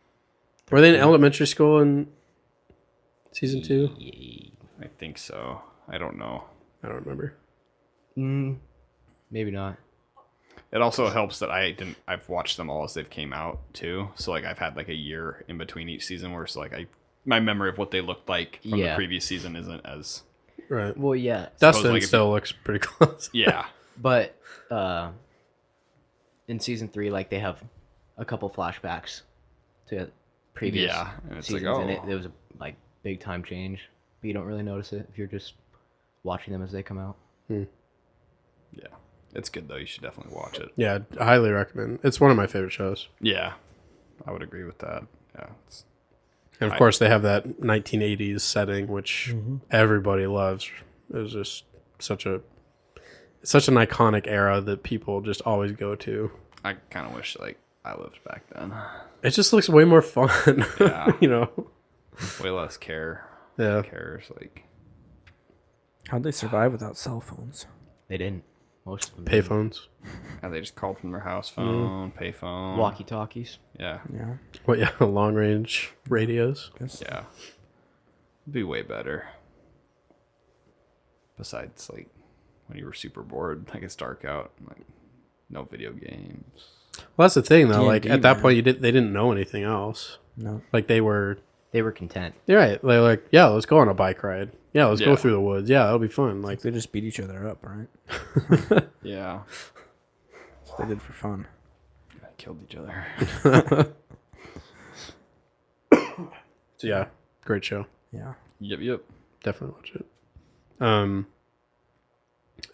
Were they in elementary school in season 2? I think so. I don't know. I don't remember. Maybe not. It also helps that I've watched them all as they've came out too. So like I've had like a year in between each season where it's like my memory of what they looked like from the Yeah. previous season isn't as Right. Well, yeah, Dustin like if still looks pretty close. yeah. but in season 3, like they have a couple flashbacks to previous Yeah, and it's like, seasons, and oh. there was a like big time change, but you don't really notice it if you're just watching them as they come out. Yeah. It's good though. You should definitely watch it. Yeah, I highly recommend. It's one of my favorite shows. Yeah. I would agree with that. Yeah. And of course, they have that 1980s setting, which everybody loves. It was just such an iconic era that people just always go to. I kind of wish like I lived back then. It just looks way more fun. Yeah. You know? Way less cares like How'd they survive without cell phones? They didn't. Most of them didn't. Payphones. they just called from their house phone, pay phone. Walkie talkies. Yeah. Yeah. What, yeah, long range radios. Yeah. It'd be way better. Besides, like, when you were super bored, like it's dark out, like no video games. Well, that's the thing, though. Like, D&D, at that man. point, they didn't know anything else. No. Like, they were... They were content. You're right. They're like, yeah, let's go on a bike ride. Yeah, let's go Yeah. through the woods. Yeah, that'll be fun. Like, They just beat each other up, right? Yeah. That's what they did for fun. Killed each other. so yeah, great show. Yeah. Yep. Definitely watch it.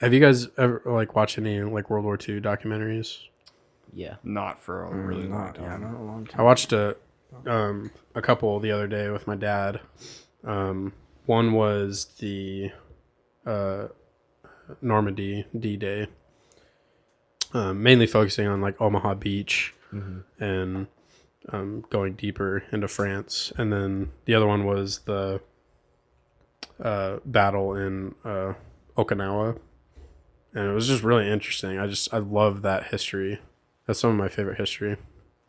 Have you guys ever like watched any like World War II documentaries? Yeah. Not for a really long Not, yeah, time. not a long time. I watched a couple the other day with my dad. One was the Normandy D-Day, mainly focusing on like Omaha Beach and going deeper into France. And then the other one was the battle in Okinawa. And it was just really interesting. I love that history. That's some of my favorite history.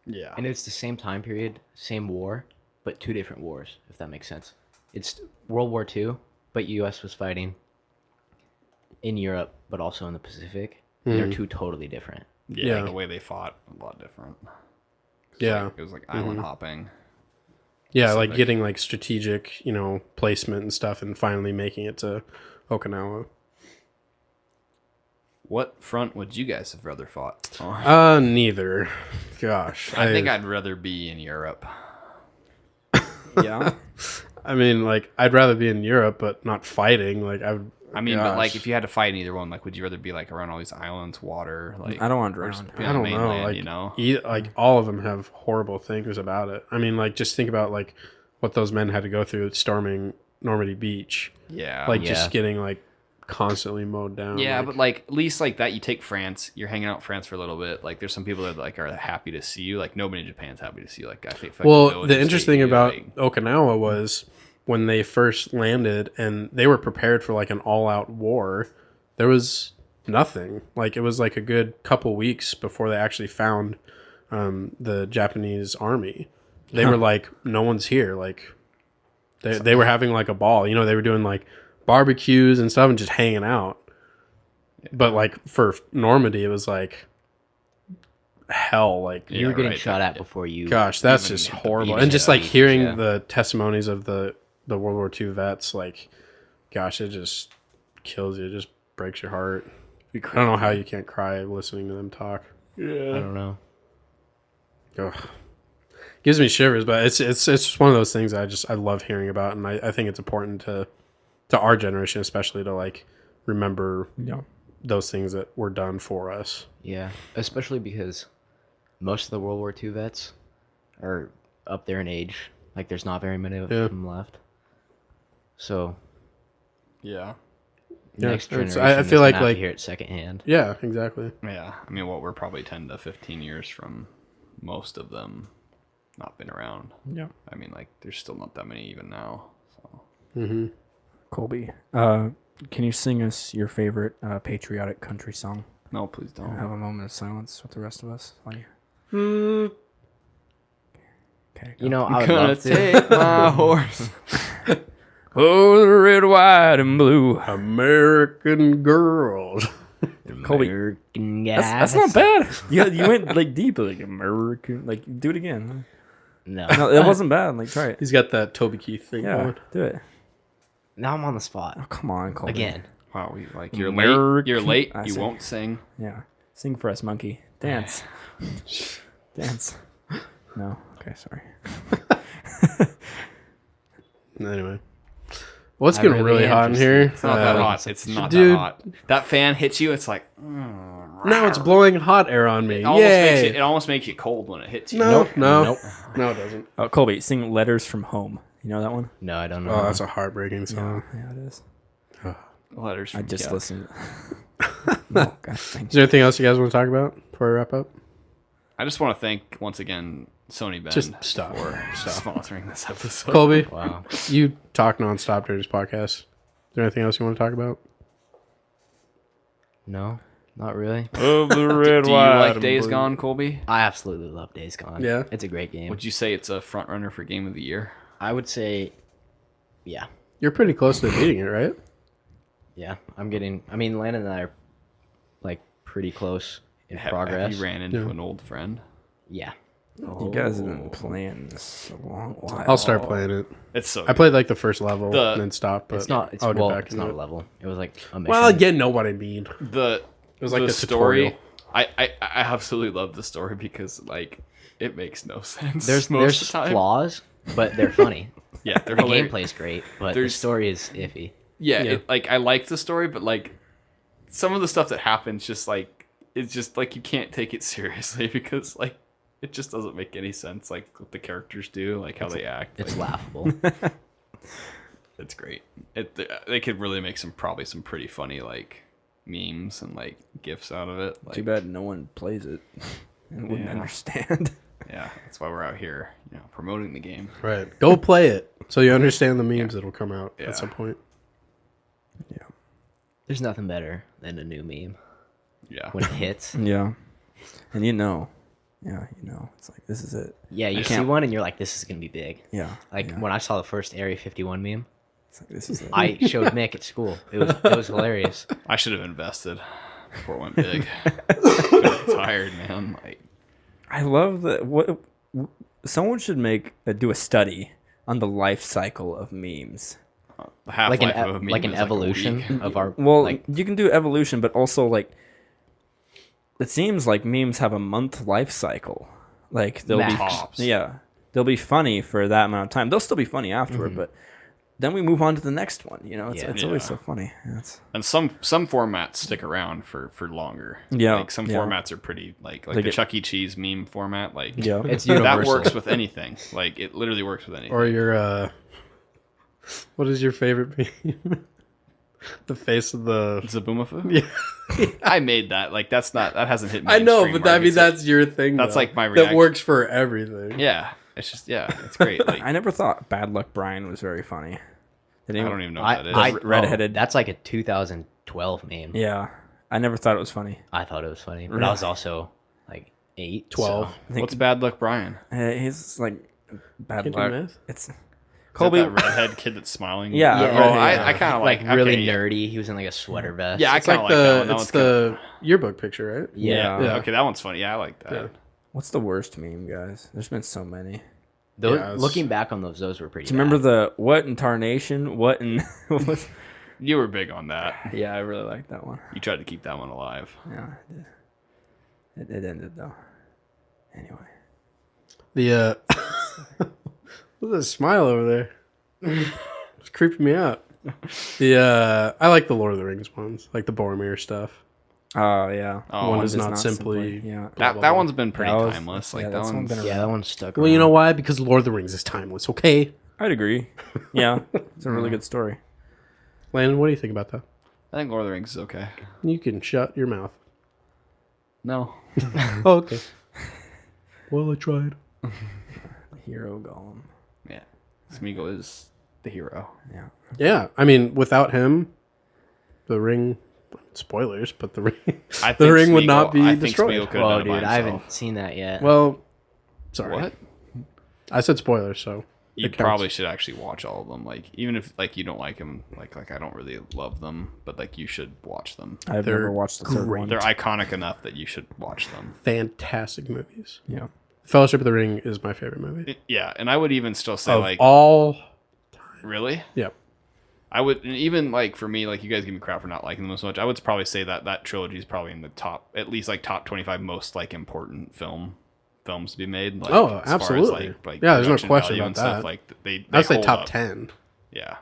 Yeah. And it's the same time period, same war, but two different wars, if that makes sense. It's World War II, but U.S. was fighting in Europe, but also in the Pacific. They're two totally different. Yeah, Yeah. the way they fought, a lot different. Yeah. It was like island hopping. Yeah, like Pacific. getting like strategic, placement and stuff and finally making it to Okinawa. What front would you guys have rather fought? Neither. Gosh. I think I'd rather be in Europe. Yeah. I mean, like, I'd rather be in Europe, but not fighting. Like, I mean, but like, Gosh. if you had to fight in either one, like, would you rather be like around all these islands, water, like? I don't want to or just drown. be I on the don't know. mainland, Like, you know. like all of them have horrible things about it. I mean, like just think about like what those men had to go through storming Normandy Beach. Yeah. Like Yeah. just getting like constantly mowed down. Yeah, like, but like at least like that, you take France. You're hanging out in France for a little bit. Like, there's some people that like are happy to see you. Like, nobody in Japan's happy to see you. Like, I think. well, the interesting thing about like, Okinawa was when they first landed and they were prepared for like an all-out war. There was nothing. Like it was like a good couple weeks before they actually found the Japanese army. They were like, no one's here. Like they were having like a ball. You know, they were doing like barbecues and stuff and just hanging out. But like for Normandy, it was like hell. Like You were getting right. shot at before you. gosh, that's even just hit the horrible. beach, And just yeah. like hearing Yeah. the testimonies of the World War II vets, like, gosh, it just kills you. It just breaks your heart. I don't know how you can't cry listening to them talk. I don't know. Ugh. Gives me shivers, but it's just one of those things I love hearing about, and I think it's important to our generation, especially to like remember those things that were done for us. Yeah, especially because most of the World War II vets are up there in age. Like, there's not very many of Yeah. them left. So yeah, Yeah, next it's- generation, I is feel gonna like have to like hear it secondhand. yeah, exactly. yeah. I mean, we're probably 10 to 15 years from most of them not been around. Yeah. I mean, like, there's still not that many even now. So Mm-hmm. Colby, can you sing us your favorite patriotic country song? no, please don't. Have a moment of silence with the rest of us. Okay. You know, I I'm would gonna love to. take my horse. Oh, the red, white, and blue. American girls. Colby, American that's gas. not bad. You went like deep, like American. Like do it again. No. No, it wasn't bad. Like try it. He's got that Toby Keith thing Yeah, going. do it. Now I'm on the spot Oh, come on, Colby. again. Wow, you're late. American- You're late. I You see. won't sing. Yeah, sing for us, monkey. Dance, dance. No, okay, sorry. Anyway, well, it's I getting really really am hot in just- here. It's not that hot. It's not dude. that hot. That fan hits you. It's like Now it's blowing hot air on me. it almost makes Yay! it almost makes you cold when it hits you. No, no, Nope. no, it doesn't. Oh, Colby, sing "Letters from Home." You know that one? No, I don't know. Oh, that's a heartbreaking song. Yeah, it is. Letters. I From just Cat. listened. No, God, thank Is there anything else you guys want to talk about before we wrap up? I just want to thank once again Sony Bend Just stop. for sponsoring this episode. Colby, Wow. you talk nonstop during this podcast. Is there anything else you want to talk about? No, not really. Of the red, Do you like Days Gone, Colby? I absolutely love Days Gone. Yeah? It's a great game. Would you say it's a front runner for Game of the Year? I would say, yeah. You're pretty close to beating it, right? Yeah. I mean, Landon and I are, like, pretty close in progress. Have you ran into Yeah. an old friend? Yeah. You guys have been playing this a long while. I'll start playing it. It's so. I played like the first level The- and then stopped, but It's not, it's, I'll get well, back it's into not it. a level. It was, like, a mission. Well, you know what I mean. the It was like the the story. tutorial. I absolutely love the story because like it makes no sense. There's most of the time. flaws, but they're funny. Yeah, they're The hilarious. gameplay's great, but the There's- story is iffy. Yeah, Yeah. like I like the story, but like some of the stuff that happens, just like it's just like you can't take it seriously because like it just doesn't make any sense. Like what the characters do, like how they act. It's like, laughable. it's great. They could really make probably some pretty funny like memes and like gifs out of it. Like, Too bad no one plays it and wouldn't Yeah. understand. Yeah, that's why we're out here, promoting the game. Right. Go play it so you understand the memes that'll come out Yeah. at some point. There's nothing better than a new meme Yeah, when it hits. Yeah, and it's like this is it. Yeah, you see can't- one and you're like, this is gonna be big. Yeah, Like yeah. when I saw the first Area 51 meme, It's like this is it. I showed Mick at school. It was hilarious. I should have invested before it went big. I'm tired, man. Like, I love that. What someone should do a study on the life cycle of memes. the half Like life an of a meme like an is, like, a evolution week. of our Well, like you can do evolution, but also like it seems like memes have a month life cycle. Like they'll Max. be Tops. they'll be funny for that amount of time. They'll still be funny afterward, but then we move on to the next one. It's Yeah. it's always so funny. And some formats stick around for longer. Yeah, like some yeah. formats are pretty like They the get- Chuck E. Cheese meme format. Like Yeah. It's that universal. works with anything. Like it literally works with anything. Or your what is your favorite meme? The face of the Zaboomafoo? yeah. I made that. Like that hasn't hit. I know, mainstream but I mean markets. that's your thing. That's though. like my that reaction. works for everything. Yeah, it's just it's great. Like I never thought Bad Luck Brian was very funny. Did I anyone? don't even know what that is. redheaded- That's like a 2012 meme. Yeah, I never thought it was funny. I thought it was funny, but I was also like 8, 12. so- I think What's Bad Luck Brian? he's like bad Can't do luck. math? It's Is that Colby. that redhead kid that's smiling? Yeah. Yeah, Oh, yeah. I kind of like really okay, yeah. nerdy. He was in like a sweater vest. Yeah, I It's kind like of like that one. the That it's one's the yearbook picture, right? yeah. Yeah. Okay, that one's funny. Yeah, I like that. Yeah. What's the worst meme, guys? There's been so many. Those, Yeah, it's- looking back on those were pretty. Do you remember bad. the what in tarnation? What in? what was- You were big on that. yeah, I really like that one. You tried to keep that one alive. Yeah, it ended though. Anyway, The what's that smile over there? It's creeping me out. The I like the Lord of the Rings ones, like the Boromir stuff. oh yeah, Oh, One One is does not simply. yeah. that one's been pretty That was- timeless. Like yeah, that that's one one's. been Yeah, that one stuck. Well, you know around. why? Because Lord of the Rings is timeless. Okay, I'd agree. Yeah, it's a really good story. Landon, what do you think about that? I think Lord of the Rings is okay. You can shut your mouth. No. Oh, okay. Well, I tried. Hero Gollum. Yeah. Smeagol is the hero. Yeah, Yeah, I mean, without him, the ring. Spoilers, but the ring. I The think ring would not be I think destroyed. Smeagol could Whoa, have done dude, it by I himself. haven't seen that yet. Well, sorry. What? I said spoilers, so You it counts. probably should actually watch all of them. Like even if like you don't like them, like I don't really love them, but like you should watch them. I've They're never watched the third great. one. They're iconic enough that you should watch them. fantastic movies. Yeah, Fellowship of the Ring is my favorite movie Yeah, and I would even still say of like all. really. Yep. I would, and even like for me, like you guys give me crap for not liking them so much. I would probably say that trilogy is probably in the top, at least like top 25 most like important films to be made. Like, Oh, as far as, absolutely. like Yeah, there's no production question value about and stuff. that. Like they I'd say hold top up. 10, Yeah,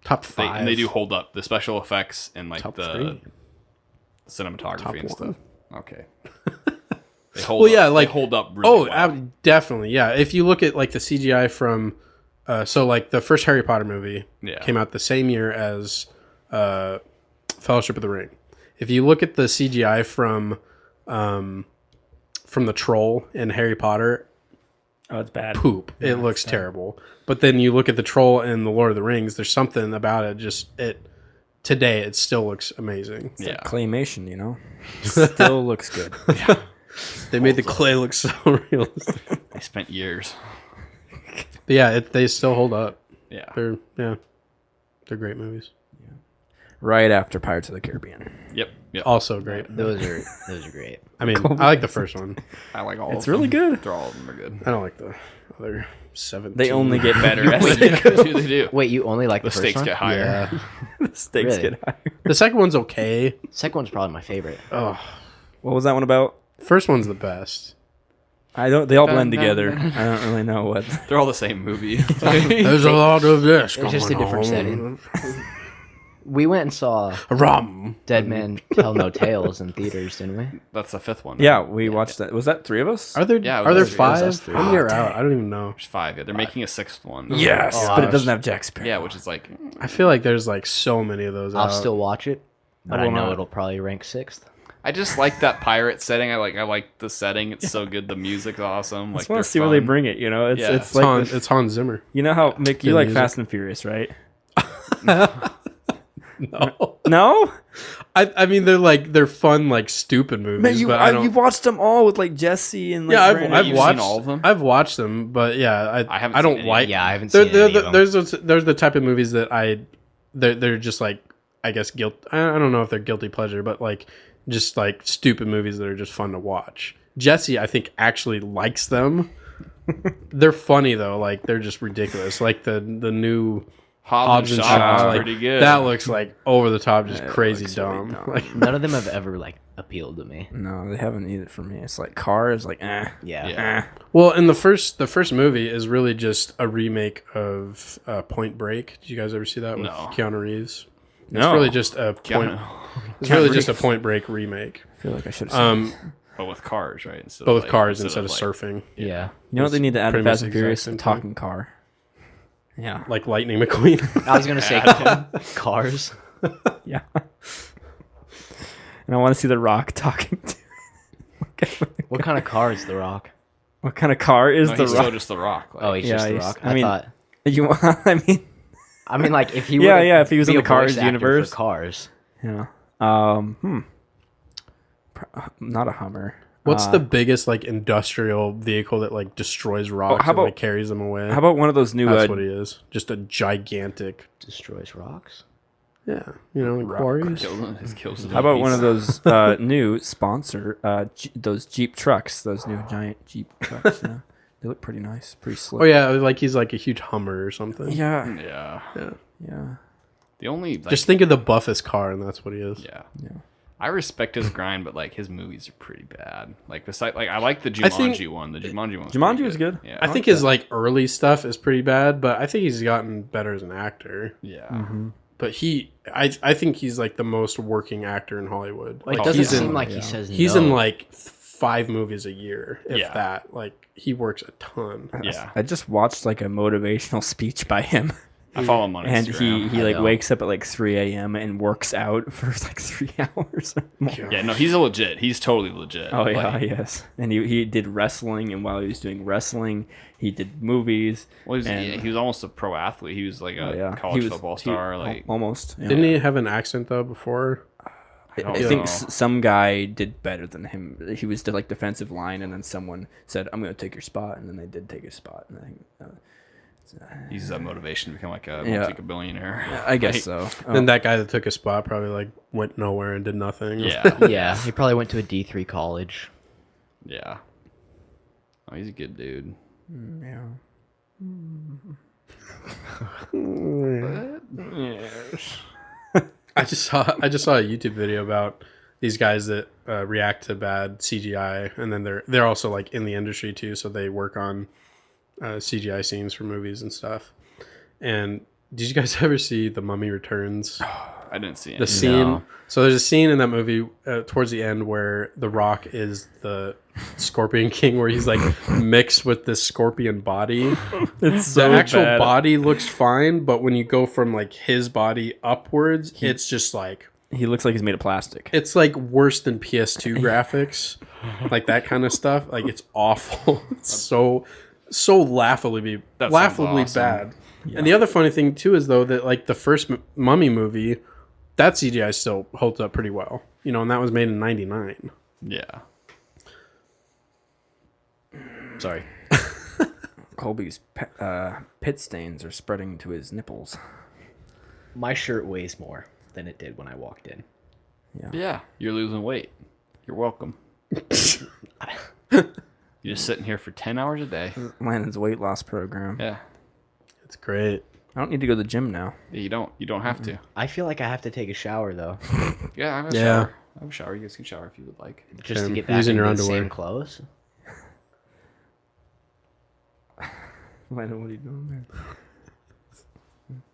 top they, 5, and they do hold up. The special effects and like top the 3. cinematography Top and 1. stuff. Okay. They hold Well, up, yeah, they like hold up really well. Definitely, yeah. If you look at like the CGI from, so like the first Harry Potter movie Yeah. came out the same year as Fellowship of the Ring. If you look at the CGI from the troll in Harry Potter, oh, it's bad. poop. It looks terrible. But then you look at the troll in the Lord of the Rings. There's something about it. Today it still looks amazing. Yeah. Claymation, still looks good. They made the clay look so realistic. They spent years. But yeah, they still hold up. Yeah. They're great movies. Right after Pirates of the Caribbean. Yep. Yep. Also great. those are great. I mean, I like the first one. I like all. It's of really them. good. They're all of them are good. I don't like the other 17. They only get better as they do. Wait, you only like The the, first stakes one? get higher. Yeah. the stakes Really? get higher. The second one's okay. Second one's probably my favorite. Oh, What was that one about? first one's the best. I don't. They all blend Dun, dun, together. dun. I don't really know what. They're all the same movie. There's a lot of this. It's just going a different on. setting. We went and saw Rum. Dead Man Tell No Tales in theaters, didn't we? That's the fifth one. Yeah, we watched that. Was that 3 of us? Are there Yeah, it are there was us 5? three. How many are out? I don't even know. There's 5. Yeah, they're making a 6th one. Yes, Oh, but it gosh. doesn't have Jack Sparrow. Yeah, which is like I feel like there's like so many of those I'll out. still watch it, but I I will know not. it'll probably rank 6th. I just like that pirate setting. I like the setting. It's so good. The music's awesome. I Like just want they're to see where they fun. bring it. It's Yeah. it's It's, like it's Hans Zimmer. you know how Mick, you Good like music. Fast and Furious, right? No. No, I mean they're fun like stupid movies, man, but I don't. you've watched them all with like Jesse and like Yeah, Brandon. I've You've watched seen all of them? I've watched them, but yeah, I haven't I don't seen any. like. Yeah, I haven't They're, seen they're any the, of them. there's the type of movies that they're just like I guess guilt. I don't know if they're guilty pleasure, but like just like stupid movies that are just fun to watch. Jesse, I think, actually likes them. They're funny though, like they're just ridiculous. Like the new Hobbs and Shaw is pretty good. That looks like over the top, just Yeah, it crazy looks really dumb. dumb. Like, None of them have ever like appealed to me. No, they haven't either for me. It's like Cars, like Yeah. Yeah. well, and the first movie is really just a remake of Point Break. Did you guys ever see that with No. Keanu Reeves? It's No. really just a point. It's really just a Point Break remake, I feel like I should have seen But with cars, right? Instead but of, with like, cars instead of like, surfing, Yeah. You know what they need to add to pretty much Fast the and exact Furious? same A thing. talking car. Yeah. like Lightning McQueen. I was gonna say Cars. Yeah. And I want to see The Rock talking to. What kind of car is The Rock? What kind of car is No, The he's Rock? still just the Rock. Like, Oh, he's Yeah, just The he's- Rock. I I mean- thought. You want? I mean, like if he Yeah, were yeah, if he was in be the a Cars voice actor universe. for Cars. Yeah. Not a Hummer. What's the biggest like industrial vehicle that like destroys rocks how and about- like carries them away? How about one of those new? That's what he is. Just a gigantic. Destroys rocks. Yeah, you know, like quarries. kills How about one of those new sponsor? Those Jeep trucks. Those new giant Jeep trucks. Yeah. They look pretty nice. Pretty slick. Oh yeah, like he's like a huge Hummer or something. Yeah. Yeah. Yeah. The only like, Just think of the buffest car, and that's what he is. yeah. Yeah. I respect his grind, but like his movies are pretty bad. Like beside, like I like the I think- Jumanji one. The Jumanji one. Jumanji was good. Yeah. I think his like early stuff is pretty bad, but I think he's gotten better as an actor. Yeah. But I think he's like the most working actor in Hollywood. Like, Like doesn't he's seem in like yeah. he says he's no. in like 5 movies a year, if Yeah. that. Like he works a ton. Yeah. I just watched like a motivational speech by him, I follow him on and Instagram. he I like know. wakes up at like 3 a.m. and works out for like 3 hours or more. Yeah, no, he's legit. He's totally legit. Oh yeah, Like, yes. And he did wrestling, and while he was doing wrestling, he did movies. well, and- he was almost a pro athlete. He was like a Oh, yeah. college He was- football he- star. Like almost. Yeah. Didn't he have an accent though before? I don't think know. some guy did better than him. He was the like defensive line, and then someone said, "I'm going to take your spot," and then they did take his spot. And I think, he's a motivation to become like a Yeah. multi-billionaire. I guess Like, so. Then that guy that took his spot probably like went nowhere and did nothing. Yeah, Yeah, he probably went to a D3 college. yeah. Oh, he's a good dude. Yeah. I just saw a YouTube video about these guys that react to bad CGI, and then they're also like in the industry too, so they work on CGI scenes for movies and stuff. And did you guys ever see The Mummy Returns? I didn't see The it. scene. No. So there's a scene in that movie towards the end where The Rock is the Scorpion King, where he's like mixed with this scorpion body. It's The actual body looks fine, but when you go from like his body upwards, it's just like He looks like he's made of plastic. it's like worse than PS2 graphics, like that kind of stuff. Like it's awful. It's so laughably That sounds laughably awesome. bad. And the other funny thing too is though that like the first Mummy movie, that CGI still holds up pretty well. You know, and that was made in '99. Yeah. Sorry. Colby's pit stains are spreading to his nipples. My shirt weighs more than it did when I walked in. Yeah. You're losing weight. You're welcome. You're just sitting here for 10 hours a day. Landon's weight loss program. Yeah. It's great. I don't need to go to the gym now. You don't have to. I feel like I have to take a shower though, Yeah, I have a Yeah. shower. I have a shower. You guys can shower if you would like. just to Okay, get back using into your the underwear. same clothes. Landon, what are you doing there?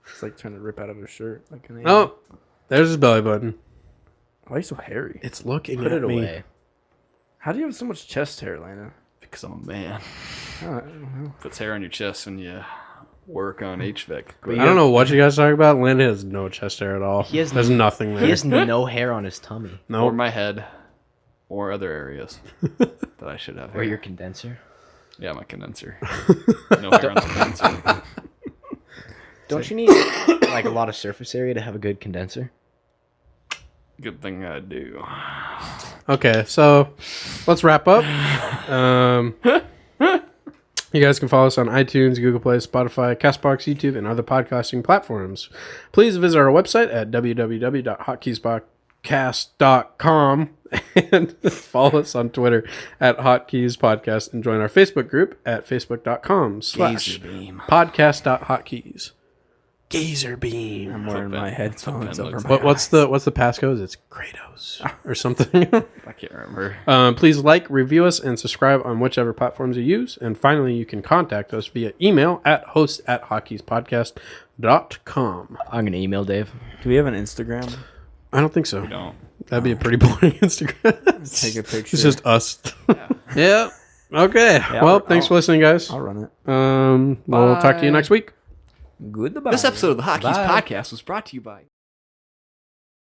It's like trying to rip out of his shirt. Like an Oh, there's his belly button. Why are you so hairy? It's looking Put at it me. away. How do you have so much chest hair, Landon? Because I'm a man. Oh, I don't know. Puts hair on your chest when you work on HVAC. I don't know what you guys talk about. Landon has no chest hair at all. He has There's nothing there. He has no hair on his tummy Or no. my head. Or other areas that I should have hair. or your condenser. Yeah, my condenser. No hair on the condenser. Don't you need like a lot of surface area to have a good condenser? Good thing I do. Okay, so let's wrap up. You guys can follow us on iTunes, Google Play, Spotify, CastBox, YouTube, and other podcasting platforms. Please visit our website at www.hotkeyspodcast.com and follow us on Twitter at Hotkeys Podcast and join our Facebook group at facebook.com/podcast.hotkeys. Gazer beam. I'm wearing my headphones over my What's the passcode? It's Kratos or something. I can't remember. Please like, review us, and subscribe on whichever platforms you use. And finally, you can contact us via email at host@hotkeys.com. I'm gonna email Dave. Do we have an Instagram? I don't think so. No. That'd be a pretty boring Instagram. Take a picture. It's just us. Yeah. Okay. Yeah, Well, thanks for listening, guys. I'll run it. We'll talk to you next week. Goodbye. This episode of the Hotkeys Bye. podcast was brought to you by...